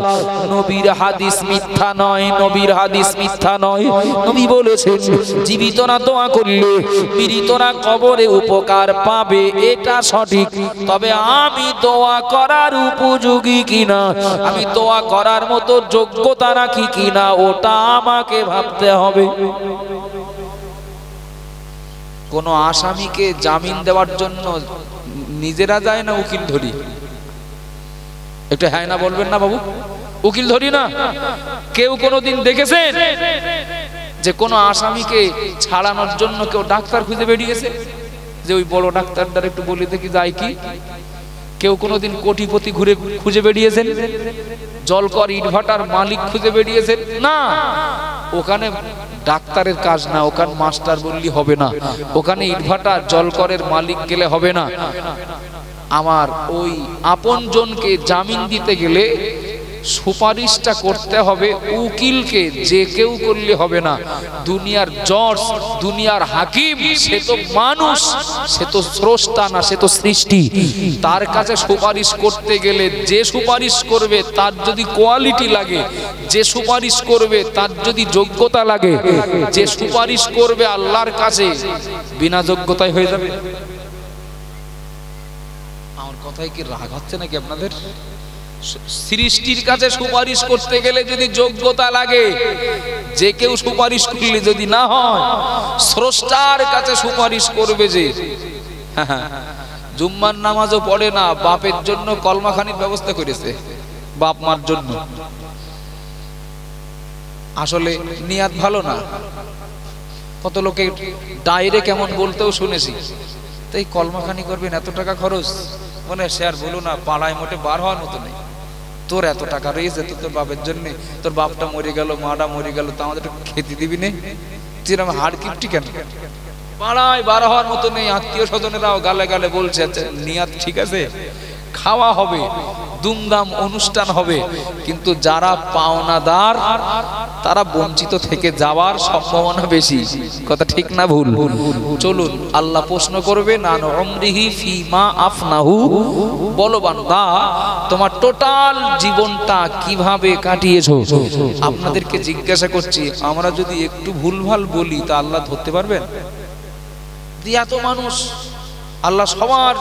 নবীর হাদিস মিথ্যা নয়, নবীর হাদিস মিথ্যা নয়। নবী বলেছেন, জীবিতরা দোয়া করলে মৃতরা কবরে উপকার পাবে, এটা সঠিক। তবে আমি দোয়া করার উপযোগী কিনা, আমি দোয়া করার মতো যোগ্যতা রাখি কিনা, ওটা আমাকে ভাবতে হবে। কোন আসামিকে জামিন দেওয়ার জন্য নিজেরা যায় না উকিল ধরি? একটু হ্যাঁ না বলবেন না বাবু? উকিল ধরি না? কেউ কোনোদিন দেখেছেন যে কোন আসামিকে ছাড়ানোর জন্য কেউ ডাক্তার খুঁজে বেরিয়েছে, যে ওই বড় ডাক্তারটার একটু বলি দেখি যায় কি? কেউ কোনোদিন কোটিপতি ঘুরে খুঁজে বেরিয়েছেন? জলকর ইটভাটার মালিক খুঁজে বেরিয়েছেন? না, ওখানে ডাক্তারের কাজ না, ওখানে মাস্টার বললি হবে না, ওখানে ইটভাটা জলকরের মালিক গেলে হবে না। আমার ওই আপনজনকে জামিন দিতে গেলে সুপারিশটা করতে হবে উকিলকে, যে কেউ করলে হবে না। দুনিয়ার জজ, দুনিয়ার হাকিম, সে তো মানুষ, সে তো স্রষ্টা না, সে তো সৃষ্টি। তার কাছে সুপারিশ করতে গেলে যে সুপারিশ করবে তার যদি কোয়ালিটি লাগে, যে সুপারিশ করবে তার যদি যোগ্যতা লাগে, যে সুপারিশ করবে আল্লাহর কাছে বিনা যোগ্যতায় হয়ে যাবে। আমার কথায় কি রাগ হচ্ছে নাকি আপনাদের? সৃষ্টির কাছে সুপারিশ করতে গেলে যদি যোগ্যতা লাগে, যে কেউ সুপারিশ করলে যদি না হয়, স্রষ্টার কাছে সুপারিশ করবে যে। জুম্মার নামাজও পড়ে না, বাপের জন্য কলমাখানির ব্যবস্থা করেছে, বাপ মার জন্য। আসলে নিয়াত ভালো না। কত লোকে ডাইরেক্ট কেমন বলতেও শুনেছি, তাই কলমাখানি করবেন, এত টাকা খরচ, মনে সে আর বলো না, পাড়ায় মোটে বার হওয়ার মতো নেই। তোর এত টাকা রয়েছে তো তোর বাপের জন্য, তোর বাপটা মরে গেল, মাটা মরে গেল, তা আমাদের খেতে দিবি নেই, যেরকম হাড় কিপটি কেন? পাড়ায় বার হওয়ার মতো নেই। আত্মীয় স্বজনেরাও গালে গালে বলছে, আচ্ছা নিয়াত ঠিক আছে, খাওয়া হবে, দুমদাম অনুষ্ঠান হবে, কিন্তু যারা পাওনাদার তারা বঞ্চিত থেকে যাওয়ার সম্ভাবনা বেশি। কথা ঠিক না ভুল? চলুন, আল্লাহ প্রশ্ন করবে, না উমরিহি ফিমা আফনাহু, বলো বান্দা তোমার টোটাল জীবনটা কিভাবে কাটিয়েছো। আপনাদেরকে জিজ্ঞাসা করছি, আমরা যদি একটু ভুলভাল বলি তা আল্লাহ ধরতে পারবেন? এত মানুষ, আল্লাহ সবার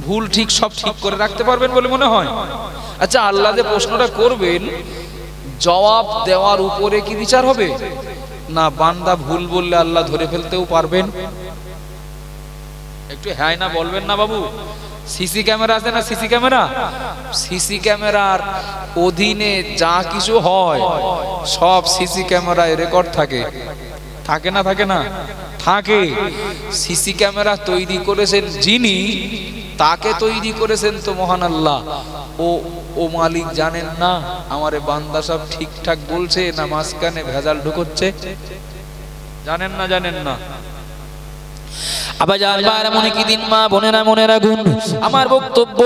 ভুল ঠিক সব ঠিক করে রাখতে পারবেন বলে মনে হয়? আচ্ছা, আল্লাহ যে প্রশ্নটা করবেন, জবাব দেওয়ার উপরে কি বিচার হবে? না বান্দা ভুল বললে আল্লাহ ধরে ফেলতেও পারবেন? একটু হ্যাঁ না বলবেন না বাবু? সিসি ক্যামেরা আছে না? সিসি ক্যামেরা, সিসি ক্যামেরার অধীনে যা কিছু হয় সব সিসি ক্যামেরায় রেকর্ড থাকে। থাকে না? থাকে না? থাকে। সিসি ক্যামেরা তৈরি করেছেন যিনি, তাকে তৈরি করেছেন তো মহান আল্লাহ। ও মালিক জানেন না আমারে বান্দা সব ঠিকঠাক বলছে না মাঝখানে ভেজাল ঢুকছে? জানেন না? জানেন না? আমার বক্তব্য,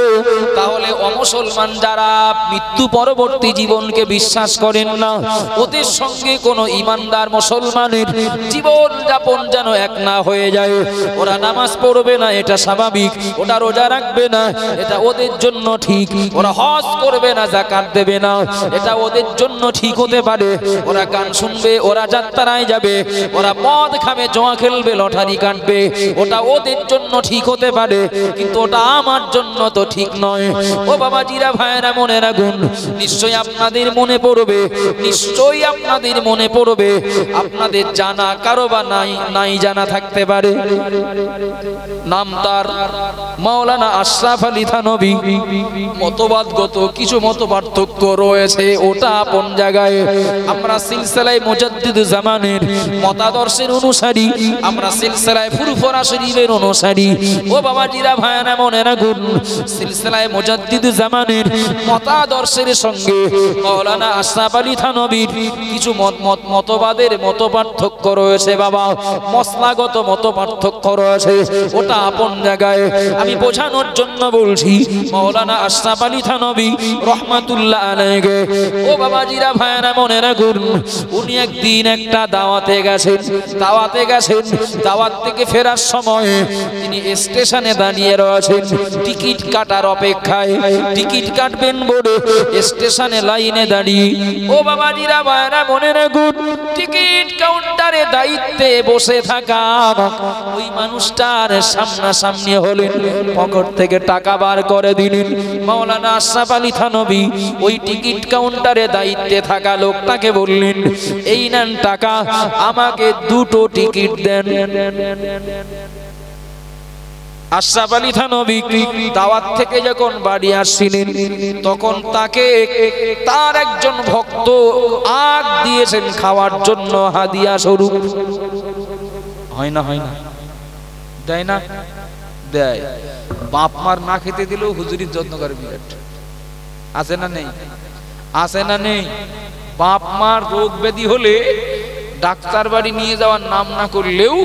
তাহলে অমুসলমান যারা মৃত্যু পরবর্তী জীবনকে বিশ্বাস করেন না, ওদের সঙ্গে কোন ইমানদার মুসলমানের জীবন যাপন যেন এক না হয়ে যায়। ওরা নামাজ পড়বে না, এটা স্বাভাবিক। ওরা রোজা রাখবে না, এটা ওদের জন্য ঠিক। ওরা হজ করবে না, যাকাত দেবে না, এটা ওদের জন্য ঠিক হতে পারে। ওরা গান শুনবে, ওরা যাত্রায় যাবে, ওরা মদ খাবে, জুয়া খেলবে, লটারি কাটবে, ওটা ওদের জন্য ঠিক হতে পারে, কিন্তু ওটা আমার জন্য তো ঠিক নয়। ও বাবাজিরা, ভাইয়েরা, মনে রাখুন, নিশ্চয়ই আপনাদের মনে পড়বে, নিশ্চয়ই আপনাদের মনে পড়বে, আপনাদের জানা কারো বা নাই জানা থাকতে পারে, নাম তার মাওলানা আশরাফ আলী থানভী। মতবাদগত কিছু মত পার্থক্য রয়েছে, ওটা আপন জায়গায়। আমরা সিলসিলায়ে মুজাদ্দিদুজ জামানের মতাদর্শের অনুসারী, আমরা সিলসিলায়ে ফুরফুরা শরীফের অনুসারী। ও বাবাজিরা, ভাইয়েরা, মনে রাখুন, সিলসিলায়ে মুজাদ্দিদুজ জামানের মতাদর্শের সঙ্গে মাওলানা আশরাফ আলী থানভীর কিছু মতবাদের মত পার্থক্য রয়েছে বাবা, মসলাগত মত পার্থক্য রয়েছে, ওটা আপন জায়গায়। আমি বোঝানোর জন্য বলছি, মাওলানা আশরাফ আলী থানভী রহমাতুল্লাহ আলাইহি, ও বাবাজিরা, ভাইয়েরা, মনে রাখুন, উনি একদিন একটা দাওয়াতে গেছেন। দাওয়াত থেকে ফেরার সময় তিনি স্টেশনে দাঁড়িয়ে রয়েছেন, টিকিট কাটার অপেক্ষায়। টিকিট কাটবেন বলে স্টেশনে লাইনে দাঁড়িয়ে, ও বাবাজিরা, ভাইয়েরা, মনে রাখুন, টিকিট কাউন্টারে দায়িত্বে বসে থাকা ওই মানুষটার সামনাসামনি হলেন, পকেট থেকে টাকা বার করে দিলেন। মাওলানা আশরাফ আলী থানভী ওই টিকিট কাউন্টারে দায়িত্বে থাকা লোকটাকে বললেন, এই নেন টাকা, আমাকে দুটো টিকিট দেন। আশরাফ আলী থানভী দাওয়াত থেকে যখন বাড়ি আসছিলেন, তখন তাকে তার একজন ভক্ত আগ দিয়েছেন খাওয়ার জন্য হাদিয়া স্বরূপ। হয় না? হয় না? দেয় না? দেয়। বাপ মার না খেতে দিলেও হুজুরির যত্ন করে বিরাট। আছে না নেই? আছে না নেই? বাপ মার রোগ ব্যাধি হলে ডাক্তার বাড়ি নিয়ে যাওয়ার নাম না করলেও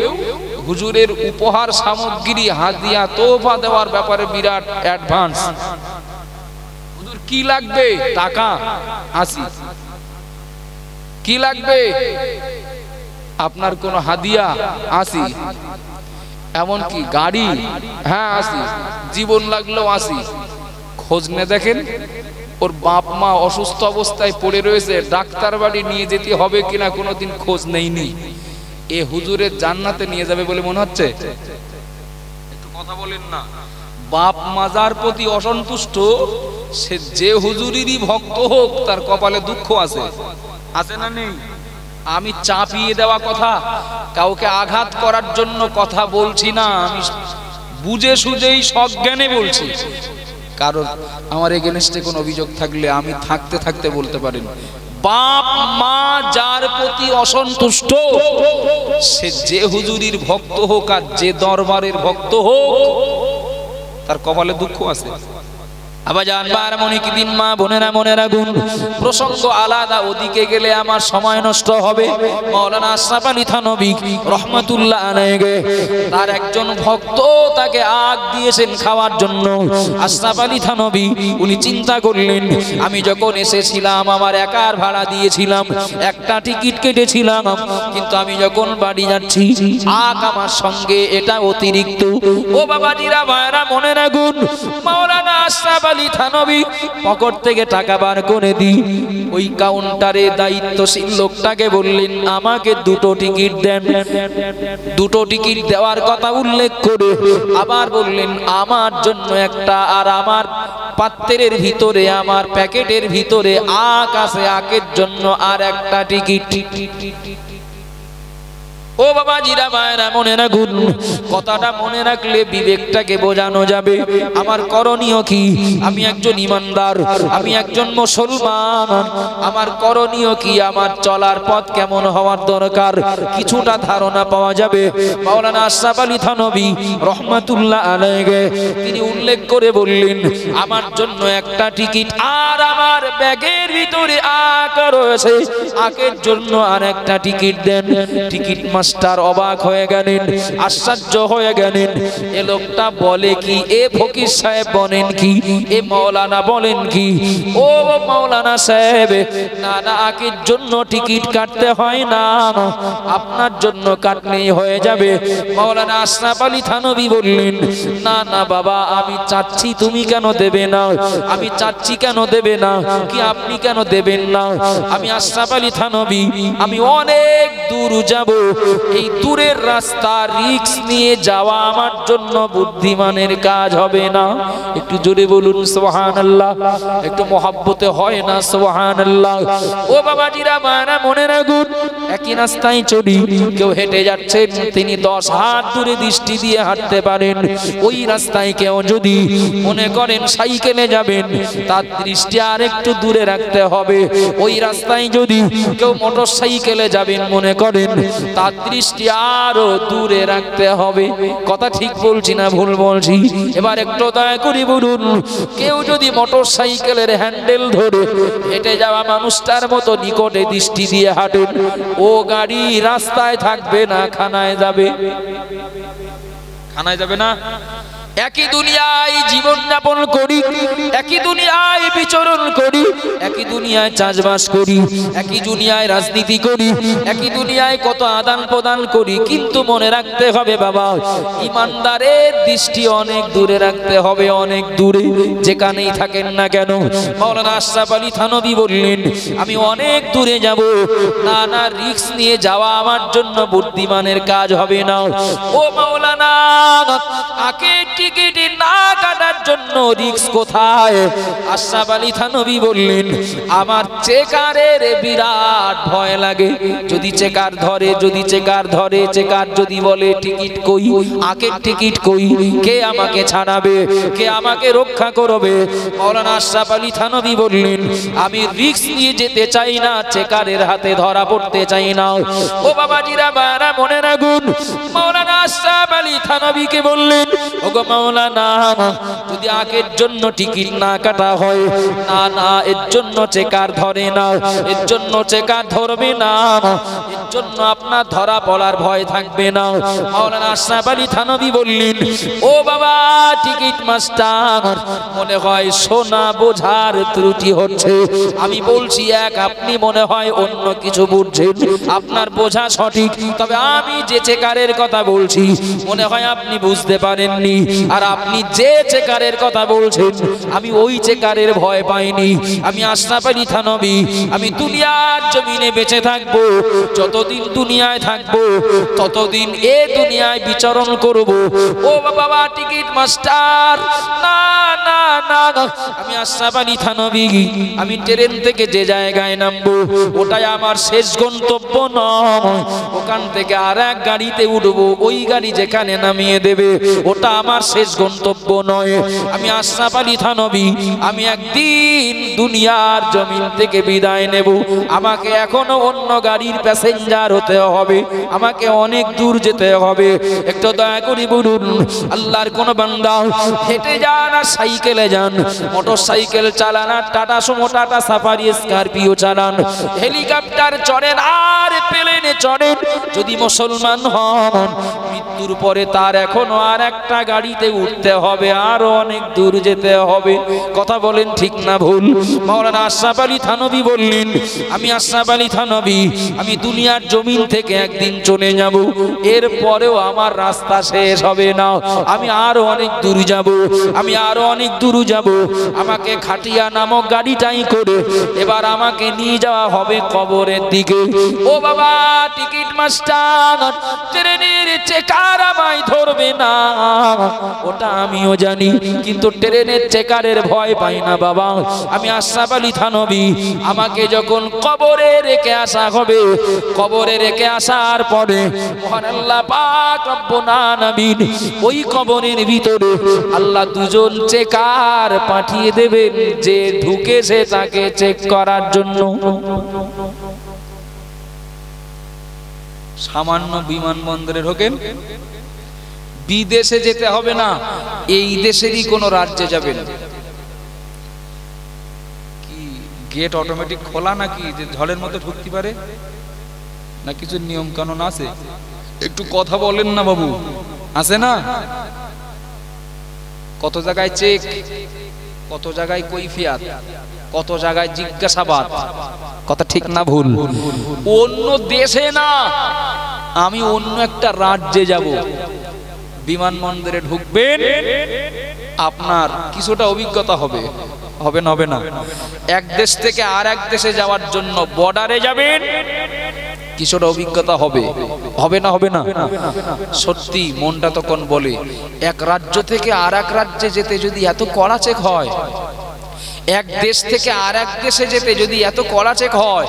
হুজুরের উপহার সামগ্রী, হাদিয়া, তোফা দেওয়ার ব্যাপারে বিরাট অ্যাডভান্স। হুজুর হুজুর কি লাগবে? টাকা, আসি। কি লাগবে? আপনার কোন হাদিয়া, আসি। এমন কি গাড়ি, হ্যাঁ আসি। জীবন লাগলো, আসি। খোঁজ নে দেখেন ওর বাপ মা অসুস্থ অবস্থায় পড়ে রয়েছে, ডাক্তার বাড়ি নিয়ে যেতে হবে কিনা কোনোদিন খোঁজ নেইনি। এ হুজুরের জান্নাতে নিয়ে যাবে বলে মনে হচ্ছে? একটু কথা বলেন না। বাপ মাজার প্রতি অসন্তুষ্ট, সে যে হুজুরেরই ভক্ত হোক তার কপালে দুঃখ আছে, আছে না নেই? আমি চাপিয়ে দেওয়া কথা, কাউকে আঘাত করার জন্য কথা বলছি না, আমি বুঝে সুঝেই সজ্ঞানে বলছি। কারণ আমার এগেনস্টে কোনো অভিযোগ থাকলে আমি থাকতে থাকতে বলতে পারেন। বাপ মা যার প্রতি অসন্তুষ্ট, সে যে হুজুরির ভক্ত হোক আর যে দরবারের ভক্ত হোক, তার কপালে দুঃখ আছে। আবার জানবার মনে কি দিন মা বোনেরা মনে রাখুন, প্রসঙ্গ আলাদা, ওদিকে গেলে আমার সময় নষ্ট হবে। মাওলানা আশরাফ আলী থানভী রহমাতুল্লাহ আলাইহি, তার একজন ভক্ত তাকে আগ দিয়েছেন খাওয়ার জন্য। আশরাফ আলী থানভী উনি চিন্তা করলেন, আমি যখন এসেছিলাম আমার একার ভাড়া দিয়েছিলাম, একটা টিকিট কেটেছিলাম, কিন্তু আমি যখন বাড়ি যাচ্ছি আগ আমার সঙ্গে, এটা অতিরিক্ত। ও বাবাজিরা ভাইরা মনে রাখুন, মাওলানা আশরাফ আলী থানভী পকেট থেকে টাকা বার করে দি ওই কাউন্টারে দায়িত্বশীল লোকটাকে বললেন, আমাকে দুটো টিকিট দেন। দুটো টিকিট দেওয়ার কথা উল্লেখ করে আবার বললেন, আমার জন্য একটা, আর আমার পাত্রের ভিতরে, আমার প্যাকেটের ভিতরে আখ আছে, আখের জন্য আর একটা টিকিট। ও বাবাজিরা ভাইরা মনে রাখুন, কথাটা মনে রাখলে বিবেকটাকে বোঝানো যাবে। আমার করণীয় কি? আমি একজন ইমানদার, আমি একজন মুসলমান, আমার করণীয় কি? আমার চলার পথ কেমন হওয়ার দরকার কিছুটা ধারণা পাওয়া যাবে। মাওলানা আশরাফ আলী থানভী রহমাতুল্লাহ আলাইহি তিনি উল্লেখ করে বললেন, আমার জন্য একটা টিকিট, আর আমার ব্যাগের ভিতরে আখ রয়েছে, আখের জন্য আর একটা টিকিট দেন। টিকিট মাস্টার অবাক হয়ে গেলেন, আশ্চর্য হয়ে গেলেন। এ লোকটা বলে কি? এ ফকির সাহেব বলেন কি? এ মাওলানা বলেন কি? ও মাওলানা সাহেব, না না, আখের জন্য টিকিট কাটতে হয় না, আপনার জন্য কাটলেই হয়ে যাবে। মাওলানা আশরাফ আলী থানভী বললেন, না না বাবা, আমি চাচ্ছি, তুমি কেন দেবে না? আমি চাচ্ছি, কেন দেবে না? কি আপনি কেন দেবেন না? আমি আশরাফ আলী থানভী, আমি অনেক দূর যাব, এই দূরের রাস্তা রিস্ক নিয়ে যাওয়া আমার জন্য বুদ্ধিমানের কাজ হবে না। একটু জোরে বলুন সুবহানাল্লাহ, একটু মহব্বতে হয় না সুবহানাল্লাহ। ও বাবাজিরা মারা মনে রাখুন, একই রাস্তায় চলি, কেউ হেঁটে যাচ্ছেন, তিনি 10 হাত দূরে দৃষ্টি দিয়ে হাঁটতে পারেন। ওই রাস্তায় কেউ যদি মনে করেন সাইকেলে যাবেন, তার দৃষ্টি আর একটু দূরে রাখতে হবে। ওই রাস্তায় যদি কেউ মোটর সাইকেলে যাবেন মনে করেন, তার দৃষ্টি আরো দূরে রাখতে হবে। কথা ঠিক বলছি না ভুল বলছি? এবার একটু দয়া করে বলুন, কেউ যদি মোটর সাইকেলের হ্যান্ডেল ধরে হেঁটে যাওয়া মানুষটার মতো নিকটে দৃষ্টি দিয়ে হাঁটেন, ও গাড়ি রাস্তায় থাকবে না, খানায় যাবে। খানায় যাবে না? একই দুনিয়ায় জীবন যাপন করি, একই দুনিয়ায় বিচরণ করি, একই দুনিয়ায় চাষবাস করি, একই দুনিয়ায় রাজনীতি করি, একই দুনিয়ায় কত আদান প্রদান করি, কিন্তু মনে রাখতে হবে বাবা, ইমানদারের দৃষ্টি অনেক দূরে রাখতে হবে, অনেক দূরে, যেখানেই থাকেন না কেন। মাওলানা আশরাফ আলী থানভী বললেন, আমি অনেক দূরে যাব, না না, রিস্ক নিয়ে যাওয়া আমার জন্য বুদ্ধিমানের কাজ হবে না। ও মাওলানা, আকে টিকিট না কাটার জন্য রিস্ক কোথায়? আশরাফ আলী থানভী বললেন, আমার চেকারের বিরাট ভয় লাগে। যদি চেকার ধরে, যদি চেকার ধরে, চেকার যদি বলে টিকিট কই, আকের টিকিট কই, কে আমাকে ছাড়াবে, কে আমাকে রক্ষা করবে? মাওলানা আশরাফ আলী থানভী বললেন, আমি রিস্ক নিয়ে যেতে চাই না, চেকারের হাতে ধরা পড়তে চাই না। ও বাবাজিরা বারা মনে রাখুন, মাওলানা আশরাফ আলী থানভীকে বললেন, ওগো মাওলানা, যদি আখের জন্য টিকিট না কাটা হয়, না না, এর জন্য চেকার ধরে না, এর জন্য চেকার ধরবে না, এর জন্য আপনার ধরা পড়ার ভয় থাকবে না। মাওলানা আশরাফ আলী থানভী বললেন, ও বাবা টিকিট মাস্টার, মনে হয় শোনা বোঝার ত্রুটি হচ্ছে। আমি বলছি এক, আপনি মনে হয় অন্য কিছু বুঝছেন, আপনার বোঝা সঠিক, তবে আমি যে চেকারের কথা বলছি মনে হয় আপনি বুঝতে পারেননি। আর আপনি যে চেকারের কথা বলছেন আমি ওই চেকারের ভয় পাইনি। আমি আশরাফ আলী থানভী, আমি দুনিয়ার জমিনে বেঁচে থাকবো, যতদিন দুনিয়ায় থাকবো ততদিন এ দুনিয়ায় বিচরণ করব। ও বাবা টিকিট মাস্টার, না না না, আমি আশরাফ আলী থানভী, আমি ট্রেন থেকে যে জায়গায় নামবো ওটাই আমার শেষ গন্তব্য নয়। ওখান থেকে আর এক গাড়িতে উঠবো, ওই গাড়ি যেখানে নামিয়ে দেবে ওটা আমার শেষ গন্তব্য নয়। আমি আশরাফ আলী থানভী, আমি একদিন দুনিয়ার জমিন থেকে বিদায় নেব। আমাকে এখনো অন্য গাড়ির প্যাসেঞ্জার হতে হবে, আমাকে অনেক দূর যেতে হবে। একটু দয়া করে বলুন, আল্লাহর কোন বান্দা হেঁটে যান আর সাইকেলে যান, মোটর সাইকেল চালান আর Tata Sumo, Tata Safari, Scorpio চালান, হেলিকপ্টার চড়েন আর প্লেনে চড়েন, যদি মুসলমান হন মৃত্যুর পরে তার এখনো আর একটা গাড়িতে উঠতে হবে, আরো অনেক দূর যেতে হবে। কথা বলেন ঠিক না ভুল? মাওলানা আশরাফ আলী থানভী বললেন, আমি আশরাফ আলী থানভী, আমি দুনিয়ার জমিন থেকে একদিন চলে যাব, এরপরেও আমার রাস্তা শেষ হবে না, আমি আরো অনেক দূর যাব, আমি আরো অনেক দূর যাব। আমাকে খাটিয়া নামক গাড়িটাই করে এবার আমাকে নিয়ে যাওয়া হবে কবরের দিকে। ও বাবা টিকিট মাস্টার, ট্রেনের চেকার আমায় ধরবে না, ওটা আমিও জানি, কিন্তু ট্রেনের চেকারের ভয় পাই না বাবা। আমি আশরাফ আলী থানভী, আমাকে যখন কবরে রেখে আসা হবে, কবরে রেখে আসার পরে মহান আল্লাহ পাক রব্বুল আলামিন ওই কবরের ভিতরে আল্লাহ দুজন চেকার পাঠিয়ে দেবেন, যে ঢুকেছে তাকে চেক করার জন্য। সামান্য বিমানবন্দরে ঢোকেন, বিদেশে যেতে হবে না, এই দেশেরই কোন রাজ্যে যাবেন, কি গেট অটোমেটিক খোলা নাকি যে ঝড়ের মতো ঢুকতে পারে, না কিছু নিয়ম কানুন আছে? একটু কথা বলেন না বাবু, আছে না? কত জায়গায় চেক, কত জায়গায় কৈফিয়াত, কত জায়গায় জিজ্ঞাসাবাদ। কথা ঠিক না ভুল? অন্য দেশে না, আমি অন্য একটা রাজ্যে যাব, বিমানবন্দরে ঢুকবেন, আপনার কিছুটা অভিজ্ঞতা হবে, হবে না? হবে না? এক দেশ থেকে আর এক দেশে যাওয়ার জন্য বর্ডারে যাবেন, কিছুটা অভিজ্ঞতা হবে, হবে না? হবে না? সত্যি মনটা তখন বলে, এক রাজ্য থেকে আর এক রাজ্যে যেতে যদি এত কড়া চেক হয়, এক দেশ থেকে আর এক দেশে যেতে যদি এত কড়া চেক হয়,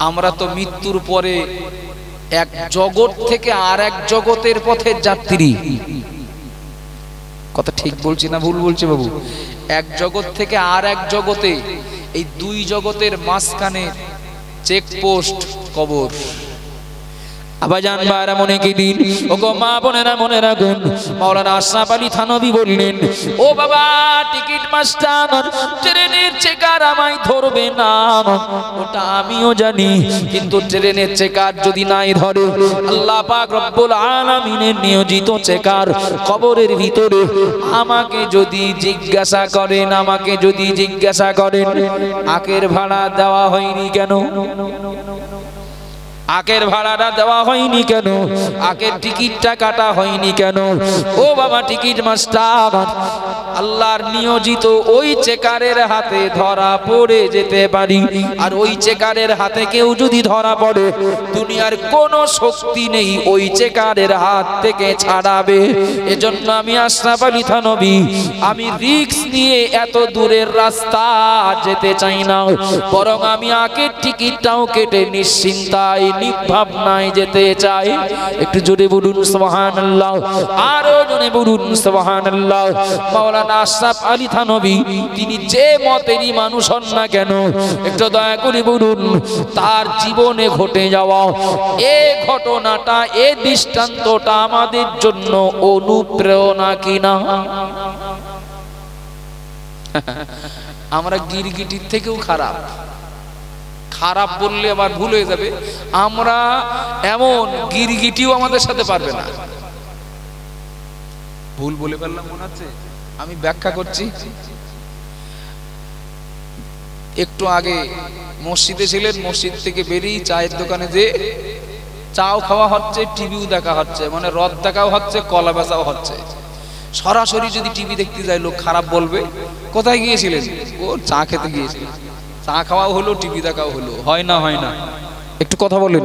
আমরা তো মৃত্যুর পরে এক জগৎ থেকে আর এক জগতের পথের যাত্রী। কথা ঠিক বলছি না ভুল বলছি বাবু? এক জগৎ থেকে আর এক জগতে, এই দুই জগতের মাঝখানে চেকপোস্ট কবর। আবাজান বারা মনে কি দিন, ও গো মা বোনেরা মনে রাখুন, মাওলানা আশরাফ আলী থানভী বললেন, ও বাবা টিকিট মাস্টার, ট্রেনের চেকার আমায় ধরবে না, ওটা আমিও জানি, কিন্তু ট্রেনের চেকার যদি নাই ধরে, আল্লাহ পাক রব্বুল আলামিনের নিয়োজিত চেকার কবরের ভিতরে আমাকে যদি জিজ্ঞাসা করেন, আমাকে যদি জিজ্ঞাসা করেন আখের ভাড়া দেওয়া হয়নি কেন, আখের ভাড়াটা দেওয়া হয়নি কেন, আখের টিকিটটা কাটা হয়নি কেন, ও বাবা টিকিট মাস্টার, আল্লাহর নিয়োজিত ওই চেকারের হাতে ধরা পড়ে যেতে পারি, আর ওই চেকারের হাতে কেউ যদি ধরা পড়ে, দুনিয়ার কোনো শক্তি নেই ওই চেকারের হাত থেকে ছাড়াবে। এজন্য আমি আশরাফ আলী থানভী, আমি রিস্ক নিয়ে এত দূরের রাস্তা যেতে চাই না, বরং আমি আখের টিকিটটাও কেটে নিশ্চিন্তায় নির্ভাবনায় যেতে চাই। একটু জোরে বলুন সুবহানাল্লাহ, আরো জোরে বলুন সুবহানাল্লাহ। মাওলানা আশরাফ আলী থানভী তিনি যে মতেরই মানুষ হন না কেন, একটু দয়া করে বলুন তার জীবনে ঘটে যাওয়া এই ঘটনাটা, এই দৃষ্টান্তটা আমাদের জন্য অনুপ্রেরণা কিনা? আমরা গিরগিটির থেকেও খারাপ, খারাপ বললে আবার ভুল হয়ে যাবে। আমরা এমন গিরগিটিও আমাদের সাথে পারবে না। ভুল বলে ফেললাম মনে হচ্ছে, আমি ব্যাখ্যা করছি। একটু আগে মসজিদে ছিলেন, মসজিদ থেকে বেরিয়ে চায়ের দোকানে যে চাও খাওয়া হচ্ছে, টিভিও দেখা হচ্ছে, মানে রদ দেখাও হচ্ছে, কলা বেচাও হচ্ছে। সরাসরি যদি টিভি দেখতে যায় লোক খারাপ বলবে। কোথায় গিয়েছিলেন? ও চা খেতে গিয়েছিলেন। চা খাওয়াও হলো, টিভি দেখাও হলো। হয় না? হয় না? একটু কথা বলেন।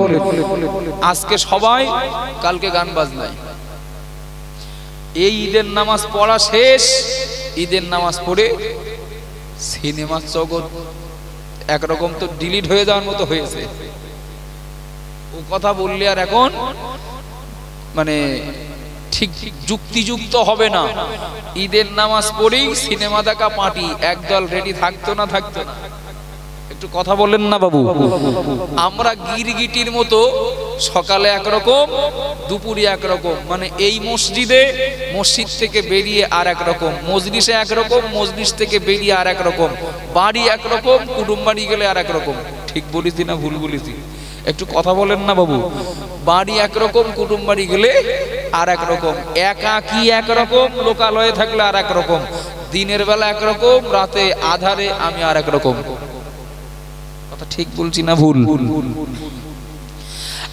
আজকে সবাই, কালকে গান বাজনায়। এই ঈদের নামাজ পড়া শেষ, ঈদের নামাজ পড়ে সিনেমার জগৎ একরকম তো ডিলিট হয়ে যাওয়ার মতো হয়েছে। ও কথা বললে আর এখন মানে ঠিক যুক্তিযুক্ত হবে না। ঈদের নামাজ পড়েই সিনেমা দেখা পার্টি, একদল রেডি থাকতো না? থাকতো না? একটু কথা বলেন না বাবু। আমরা গিরগিটির মতো সকালে একরকম, দুপুরে একরকম, মানে এই মসজিদে, মসজিদ থেকে বেরিয়ে আর একরকম, মজলিসে একরকম, মজলিস থেকে বেরিয়ে আর একরকম, বাড়ি একরকম, কুটুম বাড়ি গেলে আর একরকম। ঠিক বলেছি না ভুল বলেছি? একটু কথা বলেন না বাবু। বাড়ি একরকম, কুটুম বাড়ি গেলে আর একরকম, একাকী একরকম, লোকালয়ে থাকলে আর একরকম, দিনের বেলা একরকম, রাতে আধারে আমি আর একরকম। কথা ঠিক বলছি না ভুল?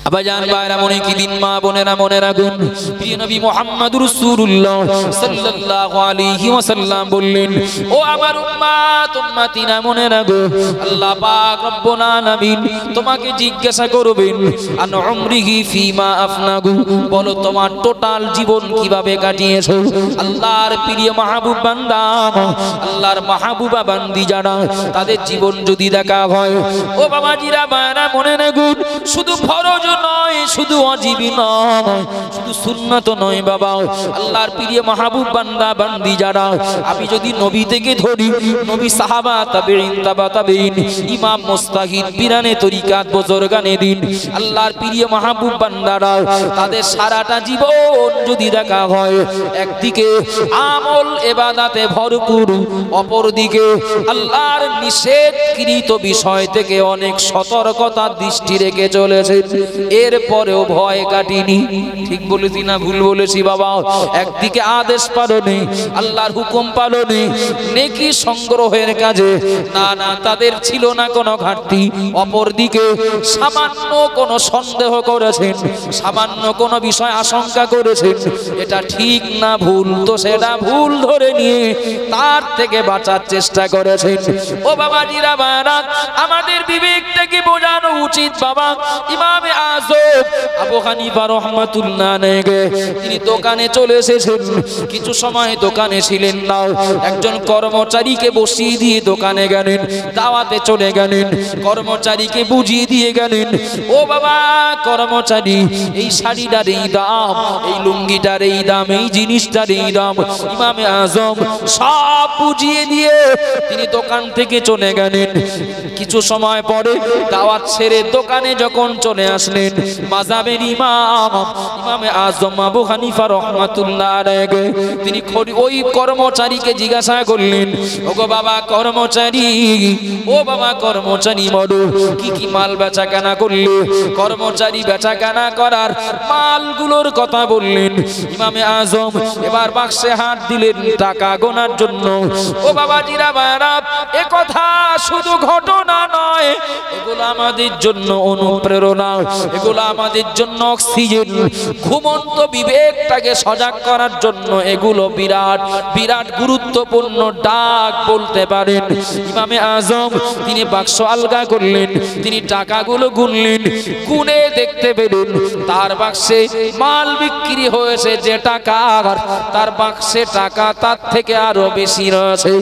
আবাজান ভাইরা মনে কি দিন, মা বোনেরা মনে রাখুন, প্রিয় নবী মুহাম্মদুর রাসূলুল্লাহ সাল্লাল্লাহু আলাইহি ওয়াসাল্লাম বললেন, ও আমার উম্মত উম্মতিনা মনে রাখো, আল্লাহ পাক রব্বুল আলামিন তোমাকে জিজ্ঞাসা করবেন, আন উমরিহি ফিমা আফনাগু, বলো তোমার টোটাল জীবন কিভাবে কাটিয়েছো। আল্লাহর প্রিয় মাহবুব বান্দা, আল্লাহর মাহবুবা বান্দি যারা, তাদের জীবন যদি দেখা হয়, ও বাবাজিরা ভাইরা মনে রাখুন, শুধু ফরজ নয়, শুধু ওয়াজিবই নয়, শুধু সুন্নাত নয় বাবা, আল্লাহর প্রিয় মাহবুব বান্দা বান্দি যারা, আমি যদি নবী থেকে ধরি, নবী, সাহাবা, তাবেঈন, তাবা তাবেঈন, ইমাম, মুস্তাহিদ, পিরানে তরিকাত, বুজুর্গানে দিন, আল্লাহর প্রিয় মাহবুব বান্দারা, তাদের সারাটা জীবন যদি দেখা হয়, একদিকে আমল ইবাদতে ভরপুর, অপরদিকে আল্লাহর নিষেধকৃত বিষয় থেকে অনেক সতর্কতার দৃষ্টি রেখে চলেছে, এরপরেও ভয় কাটিনি। ঠিক বলেছি না ভুল বলেছি বাবা? একদিকে আদেশ পালনে, আল্লাহর হুকুম পালনে, নেকি সংগ্রহের কাজে না না তাদের ছিল না কোনো ঘাটতি। অপরদিকে সামান্য কোনো সন্দেহ করেছেন, সামান্য কোনো বিষয় আশঙ্কা করেছেন, এটা ঠিক না ভুল, তো সেটা ভুল ধরে নিয়ে তার থেকে বাঁচার চেষ্টা করেছেন। ও বাবাজিরা বাবা, আমাদের বিবেকটাকে বোঝানো উচিত বাবা। ইমামে আযম আবু হানিফা রাহমাতুল্লাহ আলাইহি, তিনি দোকানে চলে এসেছেন। কিছু সময় দোকানে ছিলেন না, একজন কর্মচারীকে বসিয়ে দিয়ে দোকানে গেলেন, দাওয়াতে চলে গেলেন, কর্মচারীকে বুঝিয়ে দিয়ে গেলেন, ও বাবা কর্মচারী, এই শাড়িটার এই দাম, এই লুঙ্গিটার এই দাম, এই জিনিসটার এই দাম। ইমামে আযম সব বুঝিয়ে দিয়ে তিনি দোকান থেকে চলে গেলেন। কিছু সময় পরে দাওয়াত ছেড়ে দোকানে যখন চলে আসলেন, মাযহাবের ইমাম ইমামে আযম আবু হানিফা রাহমাতুল্লাহ আলাইহি, তিনি ওই কর্মচারীকে জিজ্ঞাসা করলেন, ওগো বাবা কর্মচারী, ও বাবা কর্মচারী, বলো কি কি মাল বেচা কেনা করলে? কর্মচারী বেচা কেনা করার মালগুলোর কথা বললেন। ইমামে আযম এবার বাক্সে হাত দিলেন টাকা গোনার জন্য। ও বাবাজিরা ভাইরা, এ কথা শুধু ঘটনা নয়, এগুলো আমাদের জন্য অনুপ্রেরণা, এগুলো আমাদের জন্য অক্সিজেন। ঘুমন্ত বিবেকটাকে সজাগ করার জন্য এগুলো বিরাট বিরাট গুরুত্বপূর্ণ ডাক বলতে পারেন। ইমামে আযম তিনি বাক্স আলগা করলেন, তিনি টাকাগুলো গুনলেন, গুনে দেখতে পেলেন তার বাক্সে মাল বিক্রি হয়েছে যে টাকা, তার বাক্সে টাকা তার থেকে আরো বেশি রয়েছে।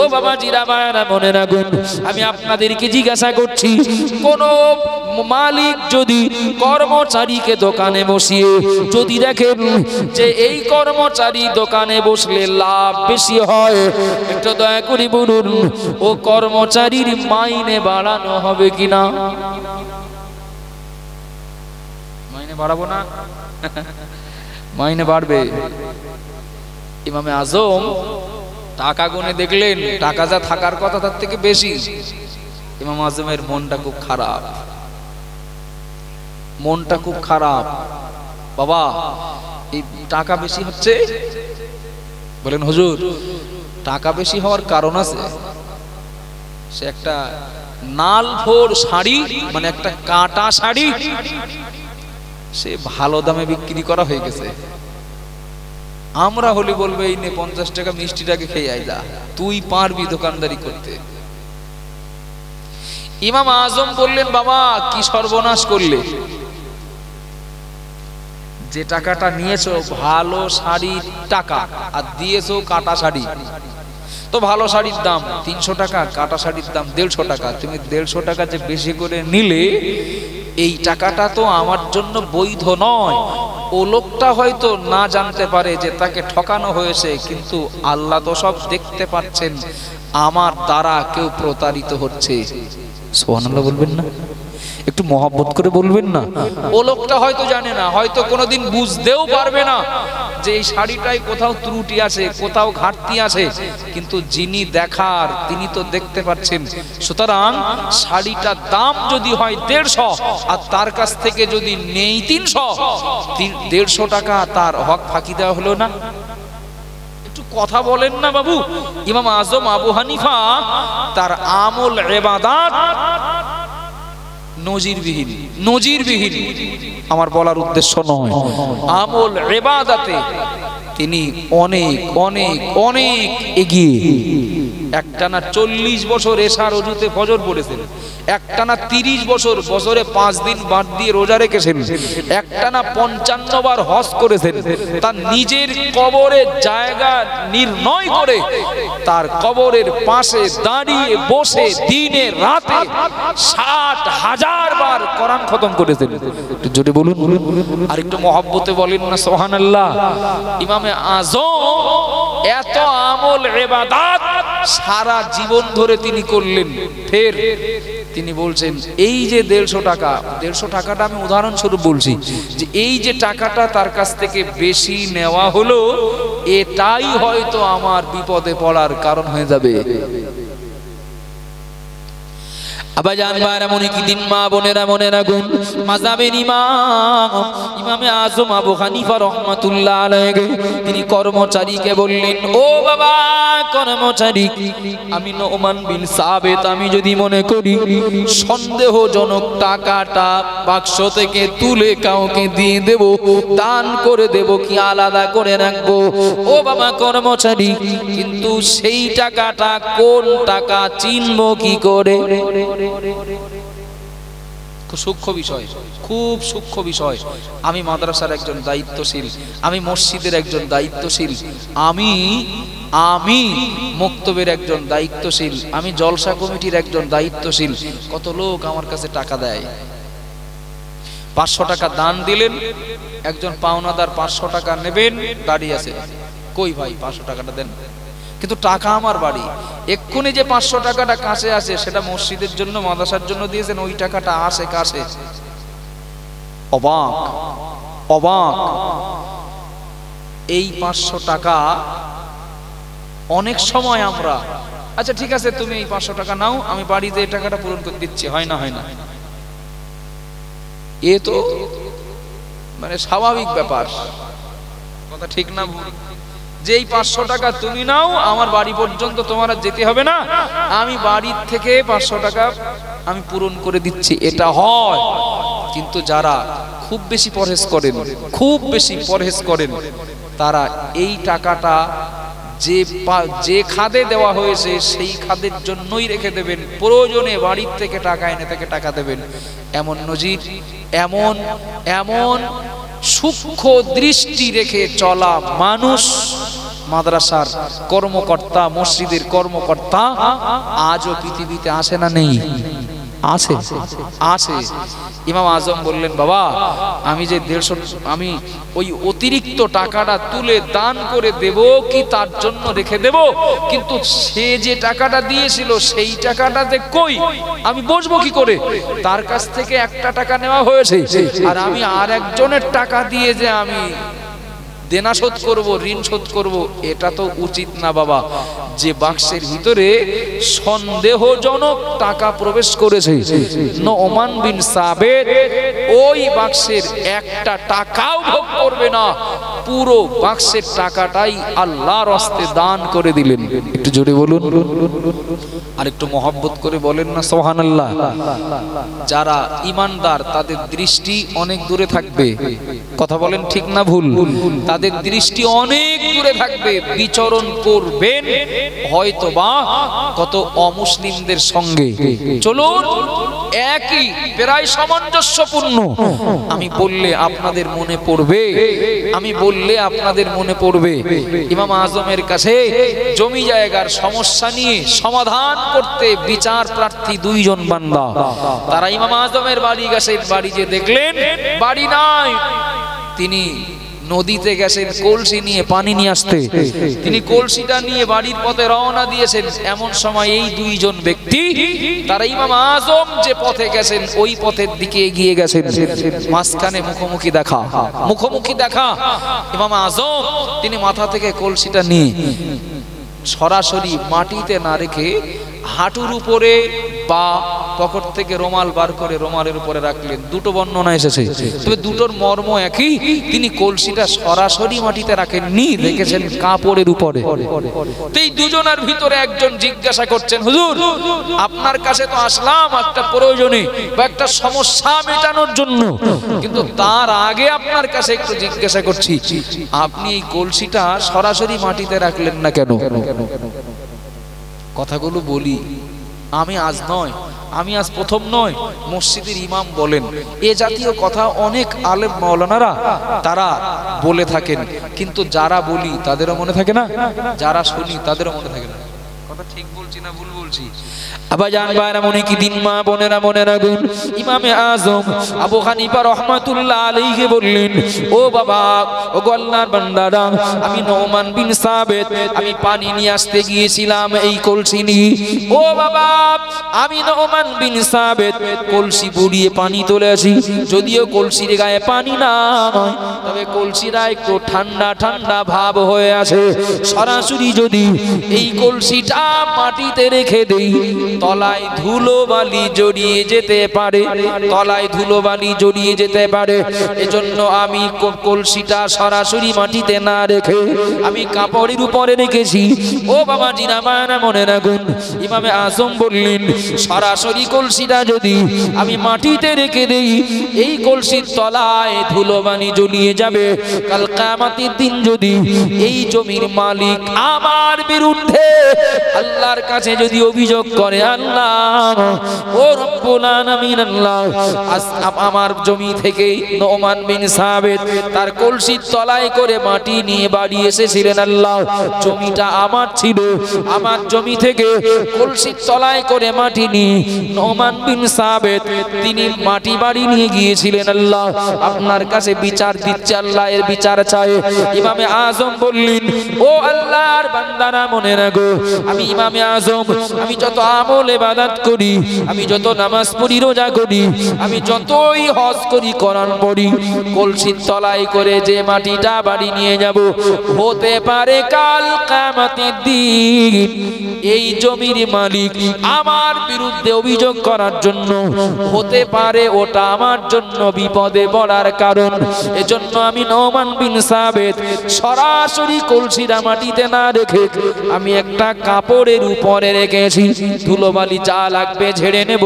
ও বাবা জিরা ভাইরা মনে রাখুন, আমি আপনাদেরকে জিজ্ঞাসা করছি, কোন মালিক যদি কর্মচারীকে দোকানে বসিয়ে যদি দেখেন যে এই কর্মচারী দোকানে বসলে লাভ বেশি হয়, একটু দয়া করে বলুন ও কর্মচারীর মাইনে বাড়ানো হবে কিনা? মাইনে বাড়াবো না? মাইনে বাড়বে। ইমামে আযম টাকা গুনে দেখলেন টাকা যা থাকার কথা তার থেকে বেশি। ইমাম আজমের মনটা খুব খারাপ, মনটা খুব খারাপ। বাবা এই টাকা বেশি হচ্ছে, বলেন হুজুর টাকা বেশি হওয়ার কারণ আছে। সে একটা নাল ফোর শাড়ি, মানে একটা কাটা শাড়ি, সে ভালো দামে বিক্রি করা হয়ে গেছে। আমরা হলে বলবে এই নে 50 টাকা মিষ্টিটাকে খেয়ে আয় যা, তুই পারবি দোকানদারি করতে। ইমাম আজম বললেন বাবা কি সর্বনাশ করলে, যে টাকাটা নিয়েছো ভালো শাড়ির টাকা আর দিয়েছো কাটা শাড়ি, তো ভালো শাড়ির দাম 300 টাকা, কাটা শাড়ির দাম 150 টাকা। তুমি 150 টাকা যে বেশি করে নিলে, এই টাকাটা তো আমার জন্য বৈধ নয়। ও লোকটা হয়তো না জানতে পারে যে তাকে ঠকানো হয়েছে, কিন্তু আল্লাহ তো সব দেখতে পাচ্ছেন আমার দ্বারা কেউ প্রতারিত হচ্ছে। সুবহানাল্লাহ বলবেন না, একটু মহব্বত করে বলবেন না। ও লোকটা হয়তো জানে না, হয়তো কোনোদিন বুঝতেও পারবে না যে এই শাড়িটায় কোথাও ত্রুটি আছে, কোথাও ঘাটতি আছে, কিন্তু যিনি দেখার তিনি তো দেখতে পাচ্ছেন। সুতরাং শাড়িটার দাম যদি হয় 150 আর তার কাছ থেকে যদি নেই 300, 150 টাকা তার হক ফাঁকি দেওয়া হলো না? একটু কথা বলেন না বাবু। ইমাম আজম আবু হানিফা তার আমল ইবাদত নজিরবিহীন, নজিরবিহীন আমার বলার উদ্দেশ্য নয়, আমল ইবাদতে তিনি অনেক অনেক অনেক এগিয়ে। একটানা 40 বছর এশার ওযুতে ফজর পড়েছেন, একটানা 30 বছর বছরে 5 দিন বাদ দিয়ে রোজা রেখেছেন, একটানা 55 বার হজ করেছেন। তার নিজের কবরের জায়গা নির্ণয় করে তার কবরের পাশে দাঁড়িয়ে বসে দিনে রাতে 60,000 বার কোরআন খতম করেছেন। একটু জোরে বলুন, আর একটু মহব্বতে বলেন না সুবহানাল্লাহ। ইমামে আজম এত আমল ইবাদত সারা জীবন ধরে তিনি করলেন। ফের তিনি বলছেন এই যে 150 টাকা, 150 টাকাটা আমি উদাহরণস্বরূপ বলছি, যে এই যে টাকাটা তার কাছ থেকে বেশি নেওয়া হলো, এটাই হয়তো আমার বিপদে পড়ার কারণ হয়ে যাবে। আবাজান ভাইরা মনে কি দিন, মা বোনেরা মনে রাখুন, মাযহাবের ইমাম ইমামে আজম আবু হানিফা রাহমাতুল্লাহ আলাইহি তিনি কর্মচারীকে বললেন, ও বাবা কর্মচারী, আমি নোমান বিন সাবিত আমি যদি মনে করি সন্দেহজনক টাকাটা বাক্স থেকে তুলে কাউকে দিয়ে দেব, দান করে দেব কি আলাদা করে রাখবো? ও বাবা কর্মচারী, কিন্তু সেই টাকাটা কোন টাকা চিনবো কি করে? সূক্ষ্ম বিষয়, খুব সূক্ষ্ম বিষয়। আমি মাদ্রাসার একজন দায়িত্বশীল, আমি মসজিদের একজন দায়িত্বশীল, আমি মক্তবের একজন দায়িত্বশীল, আমি জলসা কমিটির একজন দায়িত্বশীল। কত লোক আমার কাছে টাকা দেয়, 500 টাকা দান দিলেন, একজন পাওনাদার 500 টাকা নেবেন, দাঁড়িয়ে আছে, কই ভাই 500 টাকাটা দেন, কিন্তু টাকা আমার বাড়ি। এক্ষুনি যে 500 টাকাটা কাছে আছে সেটা মসজিদের জন্য মাদ্রাসার জন্য দিয়েছেন, ওই টাকাটা আসে কাছে। অবাক অবাক। এই 500 টাকা অনেক সময় আমরা, আচ্ছা ঠিক আছে তুমি এই 500 টাকা নাও, আমি বাড়িতে এই টাকাটা পূরণ করে দিচ্ছি, হয় না হয় না, এ তো মানে স্বাভাবিক ব্যাপার। কথা ঠিক না ভুল? যেই 500 টাকা তুমি নাও, আমার বাড়ি পর্যন্ত তোমার যেতে হবে না, আমি বাড়ির থেকে 500 টাকা আমি পূরণ করে দিচ্ছি, এটা হয়। কিন্তু যারা খুব বেশি পরহেজ করেন, খুব বেশি পরহেজ করেন, তারা এই টাকাটা যে খাদে দেওয়া হয়েছে সেই খাদের জন্যই রেখে দেবেন, প্রয়োজনে বাড়ির থেকে টাকা এনে থেকে টাকা দেবেন। এমন নজির, এমন এমন সূক্ষ্ম দৃষ্টি রেখে চলা মানুষ, মাদ্রাসার কর্মকর্তা, মসজিদের কর্মকর্তা আজও পৃথিবীতে আসে না? নেই, আছে আছে। ইমাম আজম বললেন, বাবা আমি যে 150, আমি ওই অতিরিক্ত টাকাটা তুলে দান করে দেব কি তার জন্য রেখে দেব? কিন্তু সে যে টাকাটা দিয়েছিল সেই টাকাটা যে কই আমি বুঝবো কি করে? তার কাছ থেকে একটা টাকা নেওয়া হয়েছে, আর আমি আর একজনের টাকা দিয়ে যে আমি দেনা শোধ করব, ঋণ শোধ করব, এটা তো উচিত না বাবা। যে বাক্সের ভিতরে সন্দেহজনক টাকা প্রবেশ করেছে, নোমান বিন সাবেত ওই বাক্সের একটা টাকাও ভোগ করবে না, পুরো বাক্সের টাকাটাই আল্লাহর রাস্তায় দান করে দিলেন। একটু জোরে বলুন, আর একটু মহব্বত করে বলেন না সুবহানাল্লাহ। যারা ঈমানদার তাদের দৃষ্টি অনেক দূরে থাকবে, কথা বলেন ঠিক না ভুল? তাদের দৃষ্টি অনেক দূরে থাকবে, বিচরণ করবেন হয়তোবা কত অমুসলিমদের সঙ্গে। চলুন, একই প্রায় সামঞ্জস্যপূর্ণ। আমি বললে আপনাদের মনে পড়বে, আমি বললে আপনাদের মনে পড়বে ইমাম আজমের কাছে জমি জায়গার সমস্যা নিয়ে সমাধান করতে বিচার প্রার্থী দুইজন বান্দা। তারা ইমাম আজমের বাড়ি গেছেন, বাড়ি যে দেখলেন বাড়ি নাই। তিনি নদীতে গেছেন কলসি নিয়ে পানি নিয়ে আসতে। তিনি কলসিটা নিয়ে বাড়ির পথে রওনা দিয়েছেন। এমন সময় এই দুইজন ব্যক্তি, তারা ইমাম আজম যে পথে গেছেন ওই পথের দিকে এগিয়ে গেছেন। মাঝখানে মুখোমুখি দেখা। ইমাম আজম তিনি মাথা থেকে কলসিটা নিয়ে সরাসরি মাটিতে না রেখে হাঁটুর উপরে বা পকেট থেকে রুমাল বার করে রুমালের উপরে রাখলেন। দুটো বর্ণনা এসেছে, তবে দুটোর মর্ম একই। তিনি কলসিটা সরাসরি মাটিতে রাখেননি, রেখেছেন কাপড়ের উপরে। এই দুজনের ভিতরে একজন জিজ্ঞাসা করছেন, হুজুর আপনার কাছে তো আসলাম একটা প্রয়োজনে বা একটা সমস্যা মেটানোর জন্য, কিন্তু তার আগে আপনার কাছে একটু জিজ্ঞাসা করছি, আপনি এই কলসিটা সরাসরি মাটিতে রাখলেন না কেন? কথাগুলো বলি আমি আজ নয়, আমি আজ প্রথম নয়, মসজিদের ইমাম বলেন। এ জাতীয় কথা অনেক আলেম মাওলানারা তারা বলে থাকেন, কিন্তু যারা বলি তাদেরও মনে থাকে না, যারা শুনি তাদেরও মনে থাকে না। কথা ঠিক বলছি না ভুল বলছি? আবাজান ভাইরা মনে কি দিন, মা বোনেরা মনে রাখুন, ইমামে আজম আবু হানিফা রাহমাতুল্লাহ আলাইহি বললেন, ও বাবা, ও আল্লাহর বান্দারা, আমি নোমান বিন সাবেত, আমি পানি নিয়ে আসতে গিয়েছিলাম এই কলসি নিয়ে। ও বাবা, আমি নোমান বিন সাবেত কলসি বুড়িয়ে পানি তুলে আসি। যদিও কলসির গায়ে পানি না, তবে কলসিটা একটু ঠান্ডা ঠান্ডা ভাব হয়ে আছে। সরাসরি যদি এই কলসিটা মাটিতে রেখে দেই, তলায় ধুলো বালি জড়িয়ে যেতে পারে, তলায় ধুলো বালি জড়িয়ে যেতে পারে। এজন্য আমি কলসিটা সরাসরি মাটিতে না রেখে আমি কাপড়ের উপরে রেখেছি। ও বাবা জিনা মানা মনে রাখুন, ইমামে আজম বললেন, সরাসরি কলসিটা যদি আমি মাটিতে রেখে দেই, এই কলসির তলায় ধুলো বালি জড়িয়ে যাবে। কাল কিয়ামতের দিন যদি এই জমির মালিক আমার বিরুদ্ধে আল্লাহর কাছে যদি অভিযোগ করে, আল্লাহ ও রব্বুল আলামিন, আল্লাহ আমার জমি থেকে নোমান বিন সাবেত তার কলসির তলায় করে মাটি নিয়ে বাড়ি এসেছিলেন, আল্লাহ জমিটা আমার ছিল, আমার জমি থেকে কলসির তলায় করে মাটি নিয়ে নোমান বিন সাবেত তিনি মাটি বাড়ি নিয়ে গিয়েছিলেন, আল্লাহ আপনার কাছে বিচার দিচ্ছে, আল্লাহ এর বিচার চায়। ইমামে আজম বললেন, ও আল্লাহর বান্দারা মনে রাখো, আমি ইমামে আজম, আমি যত আমল ইবাদত করি, আমি যত নামাজ পড়ি, রোজা করি, আমি যতই হজ করি, কোরআন পড়ি, কলসির তলায় করে যে মাটিটা বাড়ি নিয়ে যাব, হতে পারে কাল কিয়ামতের দিন এই জমির মালিক আমার বিরুদ্ধে অভিযোগ করার জন্য, হতে পারে ওটা আমার জন্য বিপদে পড়ার কারণ। এজন্য আমি নোমান বিন সাবেত সরাসরি কলসিটা মাটিতে না রেখে আমি একটা কাপড়ের উপরে রেখেছি। ধুলোবালি যা লাগবে ঝেড়ে নেব,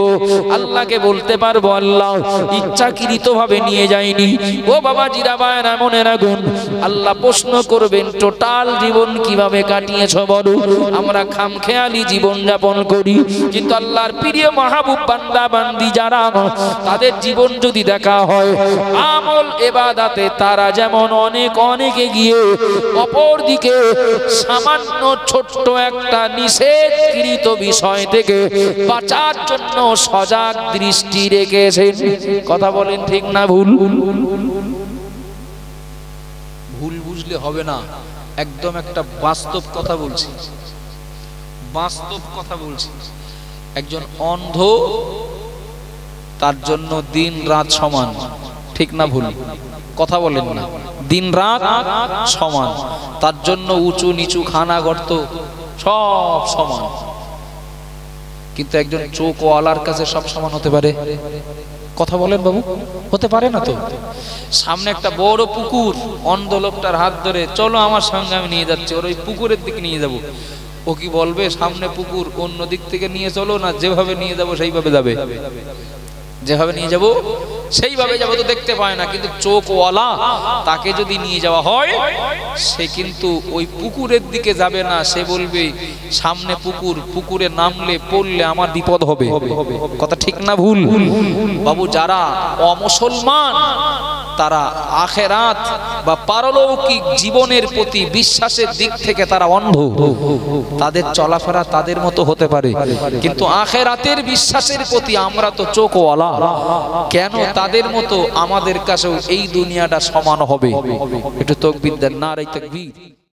আল্লাহকে বলতে পারবো, আল্লাহ ইচ্ছাকৃত ভাবে নিয়ে যাইনি। ও বাবা জিরা ভাইরা মনে রাখুন, আল্লাহ প্রশ্ন করবেন, টোটাল জীবন কিভাবে কাটিয়েছো বলো? আমরা খামখেয়ালি জীবন যাপন করি, কিন্তু আল্লাহর প্রিয় মাহবুব বান্দা বান্দি যারা, তাদের জীবন যদি দেখা হয় আমল ইবাদতে তারা যেমন অনেক অনেক এগিয়ে, অপর দিকে সামান্য ছোট্ট একটা নিষেধকৃত বিষয় থেকে বাঁচার জন্য সজাগ দৃষ্টি রেখেছেন। কথা বলেন ঠিক না ভুল? ভুল বুঝলে হবে না, একদম একটা বাস্তব কথা বলছি, বাস্তব কথা বলছি। একজন অন্ধ, তার জন্য দিন রাত সমান, ঠিক না ভুল? কথা বলেন না, দিন রাত সমান, তার জন্য উঁচু নিচু খানা গর্ত সব সমান। কিন্তু একজন চোখওয়ালার কাছে সব সমান হতে পারে? কথা বলেন বাবু, হতে পারে না তো। সামনে একটা বড় পুকুর, অন্ধ লোকটার হাত ধরে চলো আমার সঙ্গে, আমি নিয়ে যাচ্ছি, ওর ওই পুকুরের দিকে নিয়ে যাব। ও কি বলবে সামনে পুকুর, অন্য দিক থেকে নিয়ে চলো, না যেভাবে নিয়ে যাব সেইভাবে যাবে? যেভাবে নিয়ে যাব সেইভাবে যাবো, তো দেখতে পায় না। কিন্তু চোখওয়ালা, তাকে যদি নিয়ে যাওয়া হয়, সে কিন্তু ওই পুকুরের দিকে যাবে না, সে বলবে সামনে পুকুর, পুকুরে নামলে পড়লে আমার বিপদ হবে। কথা ঠিক না ভুল? বাবু, যারা অমুসলমান তারা আখেরাত বা পারলৌকিক জীবনের প্রতি বিশ্বাসের দিক থেকে তারা অন্ধ, তাদের চলাফেরা তাদের মতো হতে পারে, কিন্তু আখেরাতের বিশ্বাসের প্রতি আমরা তো চোখওয়ালা। কেন তাদের মতো আমাদের কাছেও এই দুনিয়াটা সমান হবে? একটু তাকবীর দেন, নারে তাকবীর।